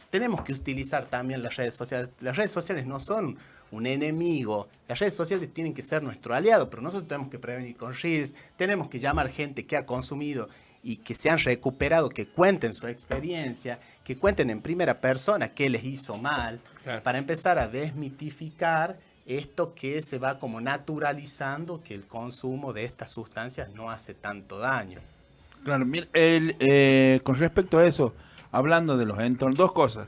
tenemos que utilizar también las redes sociales. Las redes sociales no son un enemigo. Las redes sociales tienen que ser nuestro aliado, pero nosotros tenemos que prevenir con redes. Tenemos que llamar gente que ha consumido y que se han recuperado, que cuenten su experiencia, que cuenten en primera persona qué les hizo mal, claro, para empezar a desmitificar esto que se va como naturalizando, que el consumo de estas sustancias no hace tanto daño. Claro, mira, con respecto a eso, hablando de los entornos, dos cosas.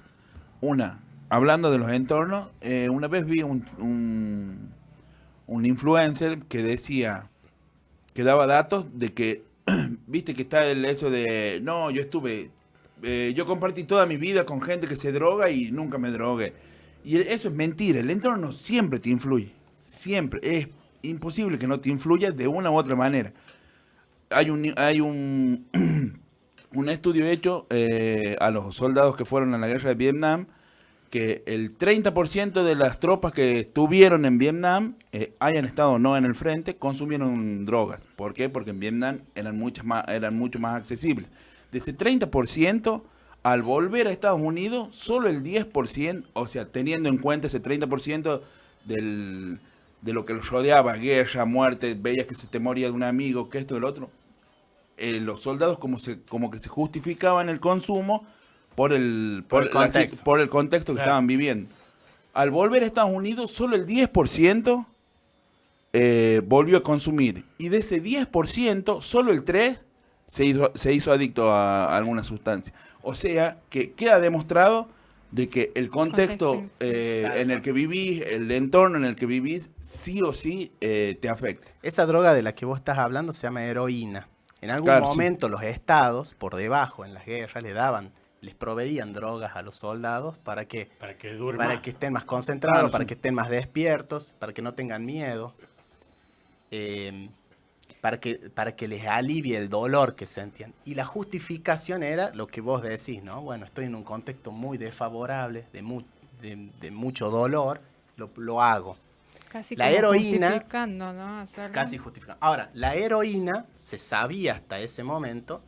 Una, hablando de los entornos, una vez vi un influencer que decía, que daba datos de que, viste que está eso de, no, yo compartí toda mi vida con gente que se droga y nunca me drogué. Y eso es mentira, el entorno siempre te influye, siempre, es imposible que no te influya de una u otra manera. Hay un estudio hecho a los soldados que fueron a la guerra de Vietnam, que el 30% de las tropas que estuvieron en Vietnam, hayan estado o no en el frente, consumieron drogas. ¿Por qué? Porque en Vietnam eran mucho más accesibles. De ese 30%, al volver a Estados Unidos, solo el 10%, o sea, teniendo en cuenta ese 30% de lo que los rodeaba, guerra, muerte, veías que se te moría de un amigo, que esto, del otro, los soldados como que se justificaban el consumo por el contexto. por el contexto que Claro. estaban viviendo. Al volver a Estados Unidos, solo el 10% volvió a consumir. Y de ese 10%, solo el 3% se hizo adicto a alguna sustancia. O sea, que queda demostrado de que el contexto Contexto. en el que vivís, el entorno en el que vivís, sí o sí te afecta. Esa droga de la que vos estás hablando se llama heroína. En algún Claro, sí. momento los estados, por debajo, en las guerras, les proveían drogas a los soldados para que dure para más. que estén más concentrados, Claro, para sí. que estén más despiertos, para que no tengan miedo, para que les alivie el dolor que sentían. Y la justificación era lo que vos decís, ¿no? Bueno, estoy en un contexto muy desfavorable, de mucho dolor, lo hago. Casi La como heroína- justificando, ¿no? Hacerlo. Casi justificado. Ahora, la heroína se sabía hasta ese momento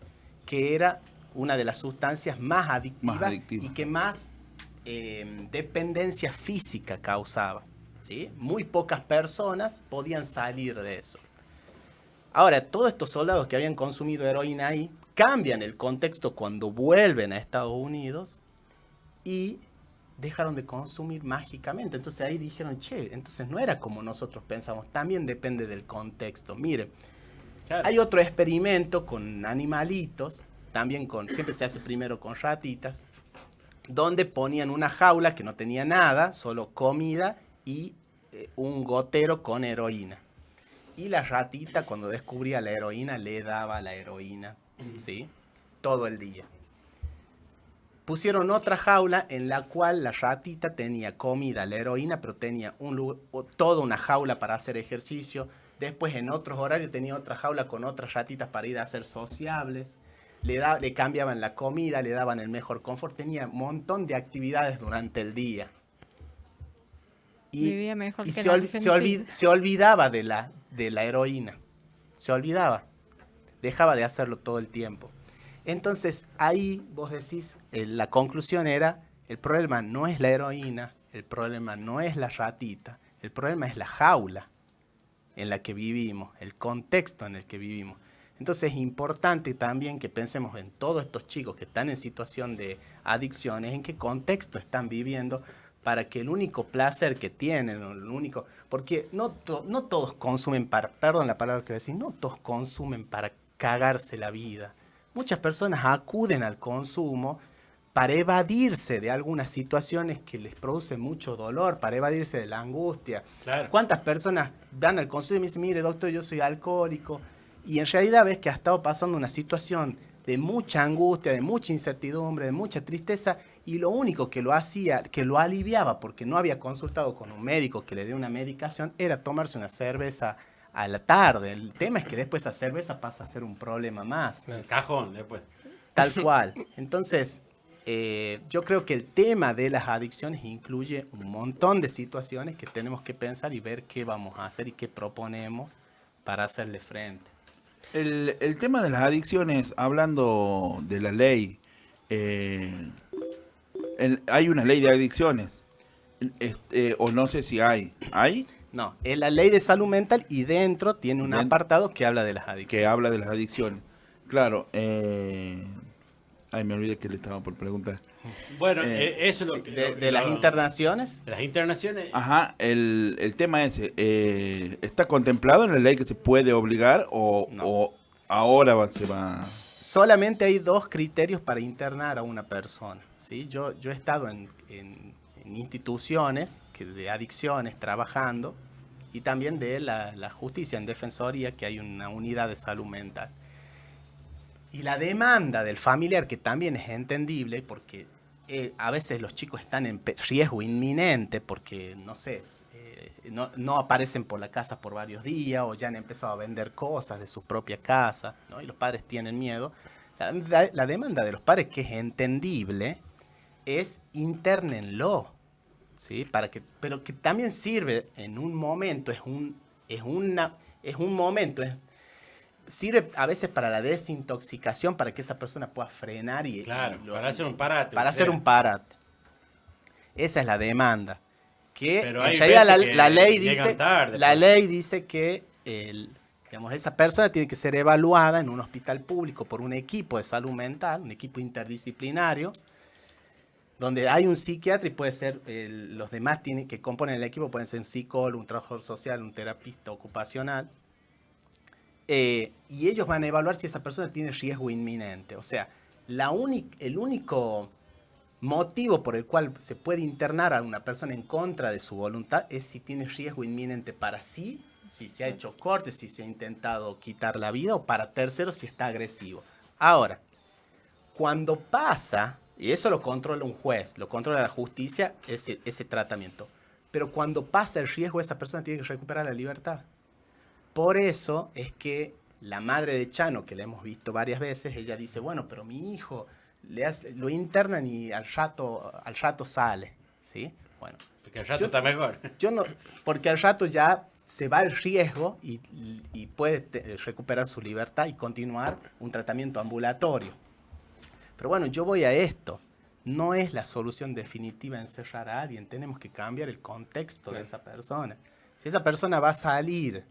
que era una de las sustancias más adictivas, adictiva. y que más dependencia física causaba. ¿Sí? Muy pocas personas podían salir de eso. Ahora, todos estos soldados que habían consumido heroína ahí cambian el contexto cuando vuelven a Estados Unidos y dejaron de consumir mágicamente. Entonces ahí dijeron, che, entonces no era como nosotros pensamos, también depende del contexto. Miren, Claro. hay otro experimento con animalitos, también siempre se hace primero con ratitas, donde ponían una jaula que no tenía nada, solo comida y un gotero con heroína. Y la ratita, cuando descubría la heroína, le daba la heroína, ¿sí? Todo el día. Pusieron otra jaula en la cual la ratita tenía comida, la heroína, pero tenía toda una jaula para hacer ejercicio. Después, en otros horarios, tenía otra jaula con otras ratitas para ir a ser sociables. Le cambiaban la comida, le daban el mejor confort. Tenía un montón de actividades durante el día. Vivía mejor y que se, la ol- se olvi- Argentina. se olvidaba de la heroína. Se olvidaba. Dejaba de hacerlo todo el tiempo. Entonces, ahí vos decís, la conclusión era, el problema no es la heroína, el problema no es la ratita, el problema es la jaula en la que vivimos, el contexto en el que vivimos. Entonces es importante también que pensemos en todos estos chicos que están en situación de adicciones, en qué contexto están viviendo, para que el único placer que tienen, o el único, porque no todos consumen perdón la palabra que voy a decir, no todos consumen para cagarse la vida. Muchas personas acuden al consumo para evadirse de algunas situaciones que les producen mucho dolor, para evadirse de la angustia. Claro. ¿Cuántas personas van al consultorio y me dicen, mire doctor, yo soy alcohólico? Y en realidad ves que ha estado pasando una situación de mucha angustia, de mucha incertidumbre, de mucha tristeza, y lo único que lo hacía, que lo aliviaba, porque no había consultado con un médico que le dé una medicación, era tomarse una cerveza a la tarde. El tema es que después esa cerveza pasa a ser un problema más. El cajón, después. Tal cual. Entonces, yo creo que el tema de las adicciones incluye un montón de situaciones que tenemos que pensar y ver qué vamos a hacer y qué proponemos para hacerle frente. El tema de las adicciones, hablando de la ley, hay una ley de adicciones, o no sé si hay. ¿Hay? No, es la ley de salud mental y dentro tiene un apartado que habla de las Que adicciones. habla de las adicciones. Claro. Ay, me olvidé que le estaba por preguntar. Bueno, eso es lo que... De las internaciones. De las internaciones. Ajá, el tema ese, ¿está contemplado en la ley que se puede obligar No. o ahora se va? Solamente hay 2 criterios para internar a una persona. ¿Sí? Yo he estado en instituciones de adicciones trabajando, y también de la justicia en defensoría, que hay una unidad de salud mental. Y la demanda del familiar, que también es entendible, porque a veces los chicos están en riesgo inminente, porque, no sé, no aparecen por la casa por varios días, o ya han empezado a vender cosas de su propia casa, ¿no? Y los padres tienen miedo. La demanda de los padres, que es entendible, es internenlo, ¿sí? Pero que también sirve en un momento, sirve a veces para la desintoxicación, para que esa persona pueda frenar Claro, para hacer un parate. para hacer un parate. Esa es la demanda. Que Pero en hay realidad veces que la ley llegan dice, tarde, la pues. ley dice que Digamos, esa persona tiene que ser evaluada en un hospital público por un equipo de salud mental, un equipo interdisciplinario, donde hay un psiquiatra y puede ser, los demás que componen el equipo pueden ser un psicólogo, un trabajador social, un terapista ocupacional, y ellos van a evaluar si esa persona tiene riesgo inminente. O sea, el único motivo por el cual se puede internar a una persona en contra de su voluntad es si tiene riesgo inminente para sí, si se ha hecho corte, si se ha intentado quitar la vida, o para terceros si está agresivo. Ahora, cuando pasa, y eso lo controla un juez, lo controla la justicia, ese tratamiento, pero cuando pasa el riesgo, esa persona tiene que recuperar la libertad. Por eso es que la madre de Chano, que la hemos visto varias veces, ella dice, bueno, pero mi hijo lo internan y al rato sale, ¿sí? Bueno, Porque el rato está mejor. yo no, porque al rato ya se va el riesgo y puede recuperar su libertad y continuar un tratamiento ambulatorio. Pero bueno, yo voy a esto. No es la solución definitiva encerrar a alguien. Tenemos que cambiar el contexto de esa persona. Si esa persona va a salir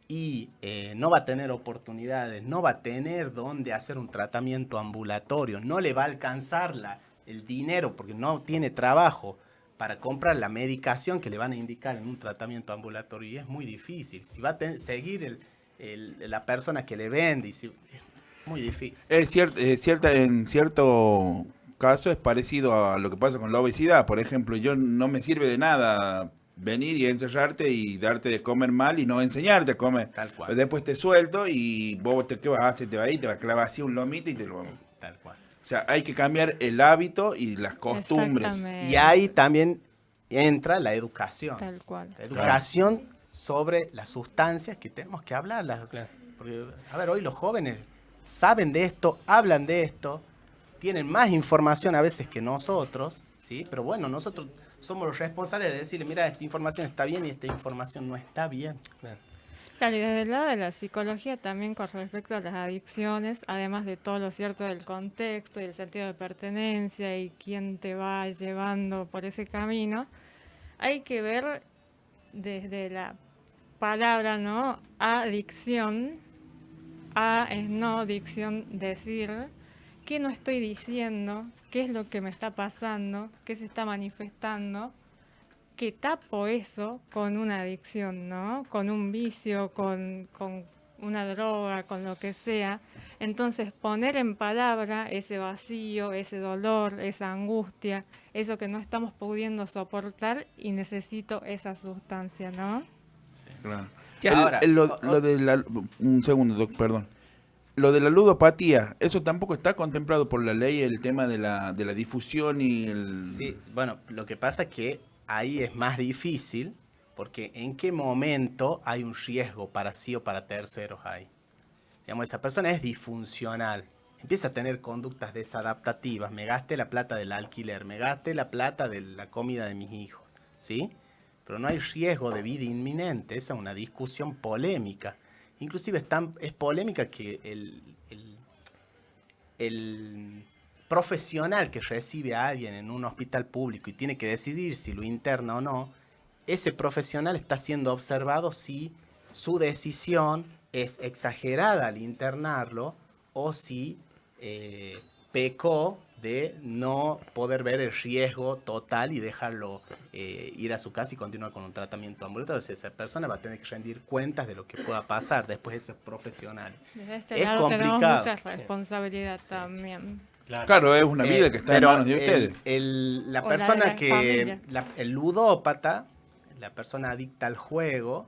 y no va a tener oportunidades, no va a tener dónde hacer un tratamiento ambulatorio, no le va a alcanzar el dinero porque no tiene trabajo para comprar la medicación que le van a indicar en un tratamiento ambulatorio, y es muy difícil. Si va a seguir la persona que le vende, es muy difícil. En cierto caso es parecido a lo que pasa con la obesidad. Por ejemplo, yo no me sirve de nada venir y encerrarte y darte de comer mal y no enseñarte a comer. Tal cual. Después te suelto y vos ¿qué vas a hacer? Te va a ir, te va a clavar así un lomito y te lo... Tal cual. O sea, hay que cambiar el hábito y las costumbres. Exactamente. Y ahí también entra la educación. Tal cual. La educación sobre las sustancias que tenemos que hablarlas. Claro. Porque, a ver, hoy los jóvenes saben de esto, hablan de esto, tienen más información a veces que nosotros, ¿sí? Pero bueno, nosotros somos los responsables de decirle, mira, esta información está bien y esta información no está bien. Claro. Claro, y desde el lado de la psicología también con respecto a las adicciones, además de todo lo cierto del contexto y el sentido de pertenencia y quién te va llevando por ese camino, hay que ver desde la palabra, ¿no? Adicción, a es no dicción, decir, qué no estoy diciendo, qué es lo que me está pasando, qué se está manifestando, que tapo eso con una adicción, ¿no? Con un vicio, con una droga, con lo que sea. Entonces, poner en palabra ese vacío, ese dolor, esa angustia, eso que no estamos pudiendo soportar y necesito esa sustancia, ¿no? Claro. Ya, ahora, Un segundo, Doc, perdón. Lo de la ludopatía, eso tampoco está contemplado por la ley, el tema de la difusión y el... Sí, bueno, lo que pasa es que ahí es más difícil, porque en qué momento hay un riesgo para sí o para terceros ahí. Digamos, esa persona es disfuncional, empieza a tener conductas desadaptativas, me gaste la plata del alquiler, me gaste la plata de la comida de mis hijos, ¿sí? Pero no hay riesgo de vida inminente, esa es una discusión polémica. Inclusive es polémica que el profesional que recibe a alguien en un hospital público y tiene que decidir si lo interna o no, ese profesional está siendo observado si su decisión es exagerada al internarlo o si pecó de no poder ver el riesgo total y dejarlo ir a su casa y continuar con un tratamiento ambulatorio. Entonces esa persona va a tener que rendir cuentas de lo que pueda pasar después de ese profesional. Desde este Es lado tenemos complicado. mucha responsabilidad también. Claro, es una vida que está en manos de ustedes. La O persona la de la que, familia. el ludópata, la persona adicta al juego,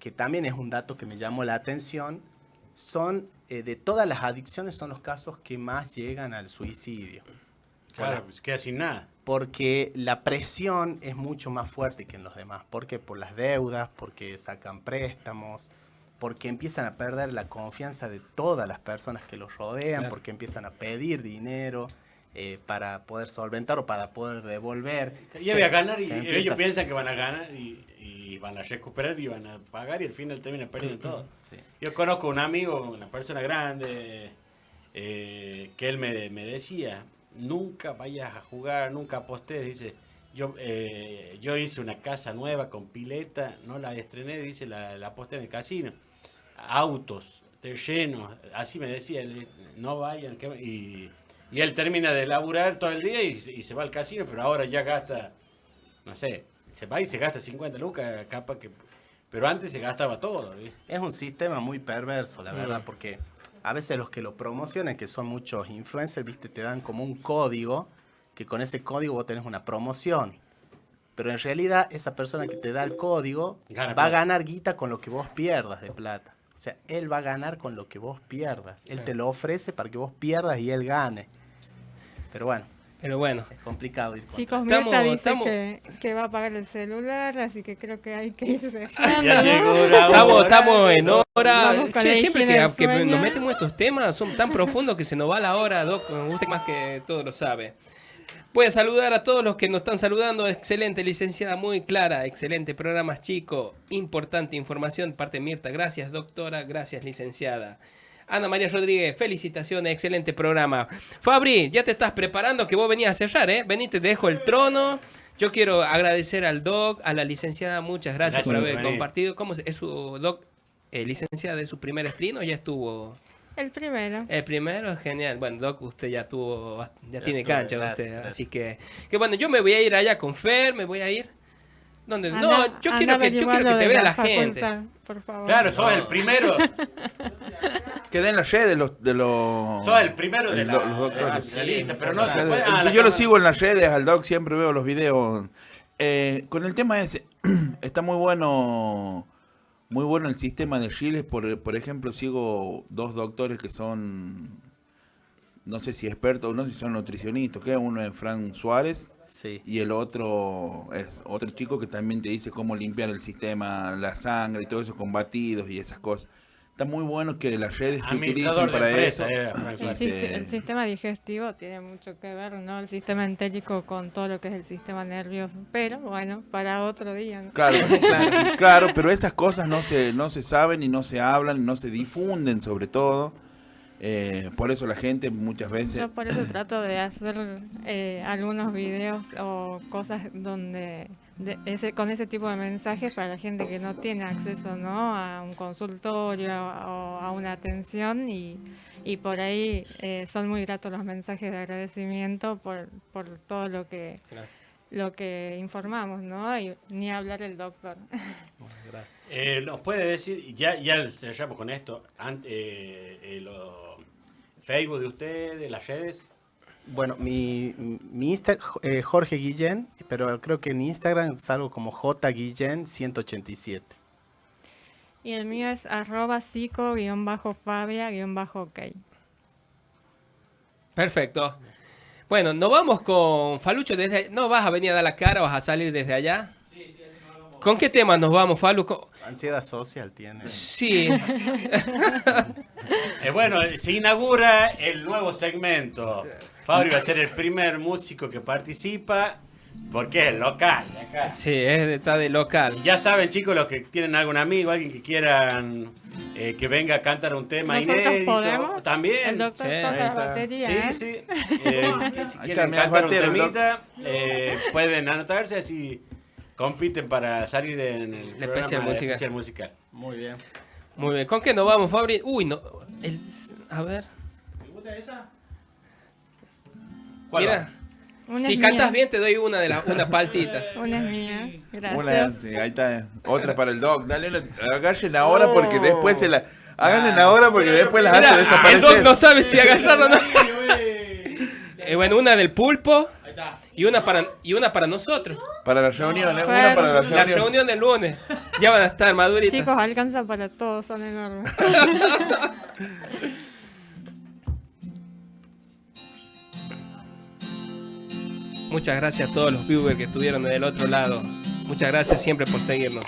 que también es un dato que me llamó la atención, son, de todas las adicciones, son los casos que más llegan al suicidio. Claro, pues queda sin nada. Porque la presión es mucho más fuerte que en los demás. ¿Por qué? Por las deudas, porque sacan préstamos, porque empiezan a perder la confianza de todas las personas que los rodean, Claro. porque empiezan a pedir dinero para poder solventar o para poder devolver. Y voy a ganar y se empieza ellos a- piensan que van a ganar y van a recuperar y van a pagar y al final terminan perdiendo todo. Sí. Yo conozco un amigo, una persona grande, que él me decía, nunca vayas a jugar, nunca apostes, dice, yo hice una casa nueva con pileta, no la estrené, dice, la aposté en el casino. autos, terrenos, así me decía, él, no vayan, y él termina de laburar todo el día y se va al casino, pero ahora ya gasta, no sé, se va y se gasta 50 lucas, capaz que, pero antes se gastaba todo, ¿viste? Es un sistema muy perverso, la verdad, porque a veces los que lo promocionan, que son muchos influencers, viste, te dan como un código, que con ese código vos tenés una promoción. Pero en realidad esa persona que te da el código va a ganar guita con lo que vos pierdas de plata. O sea, él va a ganar con lo que vos pierdas. Él te lo ofrece para que vos pierdas y él gane. Pero bueno, es complicado ir contra. Chicos, Mirta dice que va a apagar el celular, así que creo que hay que ir dejando. Ya llegó la hora. Estamos en hora. Che, siempre que sueño. nos metemos en estos temas son tan profundos que se nos va la hora, Doc. Usted más que todo lo sabe. Voy a saludar a todos los que nos están saludando. Excelente, licenciada, muy clara. Excelente, programas chico. Importante información. Parte de Mirta. Gracias, doctora. Gracias, licenciada. Ana María Rodríguez, felicitaciones. Excelente programa. Fabri, ya te estás preparando que vos venías a cerrar, ¿eh? Vení, te dejo el trono. Yo quiero agradecer al doc, a la licenciada. Muchas gracias por haber compartido. ¿Cómo es su doc? Licenciada, de su primer stream o ya estuvo... El primero. El primero, genial. Bueno, Doc, usted ya tiene cancha, gracias, usted. gracias. Así que bueno, yo me voy a ir allá con Fer, me voy a ir. ¿Dónde? No, yo quiero que te vea la gente. Por favor. Claro, sos el primero. Que den la red de los... Sos el primero de los doctores. la lista, pero no se Yo puede. lo sigo en las redes, al doc siempre veo los videos. Con el tema ese, está muy bueno el sistema de Giles. Por ejemplo, sigo 2 doctores que son, no sé si expertos o no, si son nutricionistas. Que uno es Fran Suárez, Sí. y el otro es otro chico que también te dice cómo limpiar el sistema, la sangre y todo eso, con batidos y esas cosas. Está muy bueno que las redes se utilicen para eso. El sistema digestivo tiene mucho que ver, ¿no? El sistema entérico con todo lo que es el sistema nervioso. Pero bueno, para otro día, ¿no? Claro, pero esas cosas no se saben y no se hablan y no se difunden, sobre todo. Por eso la gente muchas veces... Yo por eso trato de hacer algunos videos o cosas donde con ese tipo de mensajes para la gente que no tiene acceso, ¿no?, a un consultorio o a una atención, y por ahí son muy gratos los mensajes de agradecimiento por todo lo que informamos, ¿no? Y ni hablar el doctor. Gracias. ¿Nos puede decir, ya cerramos con esto, Facebook de ustedes, las redes? Bueno, mi Instagram Jorge Guillén, pero creo que en Instagram salgo como jguillén187. Y el mío es @psico_fabia_ok. Perfecto. Bueno, nos vamos con Falucho. ¿No vas a venir a dar la cara o vas a salir desde allá? Sí, ¿con qué tema nos vamos, Falu? Ansiedad social tiene. Sí. Bueno, se inaugura el nuevo segmento. Fabri va a ser el primer músico que participa porque es el local. Acá. Sí, está de local. Ya saben, chicos, los que tienen algún amigo, alguien que quieran que venga a cantar un tema inédito. ¿Podemos? También. El doctor toca la batería. Sí. Si quieren cantar un temita, pueden anotarse, así compiten para salir en el programa especial musical. Muy bien. Muy bien. ¿Con qué nos vamos, Fabri? Uy, no. A ver. ¿Te gusta esa? Mira. Una Si es cantas mía. bien, te doy una paltita. Una es mía. Gracias. Sí, ahí está. Otra para el doc. Dale agarren ahora porque después agarren ahora porque después las hace Mira, el desaparecer. doc no sabe si agarrar o no. Bueno, una del pulpo y una para nosotros. Para la reunión, una para la La reunión. reunión del lunes. Ya van a estar maduritas. Chicos, alcanza para todos, son enormes. Muchas gracias a todos los viewers que estuvieron del otro lado. Muchas gracias siempre por seguirnos.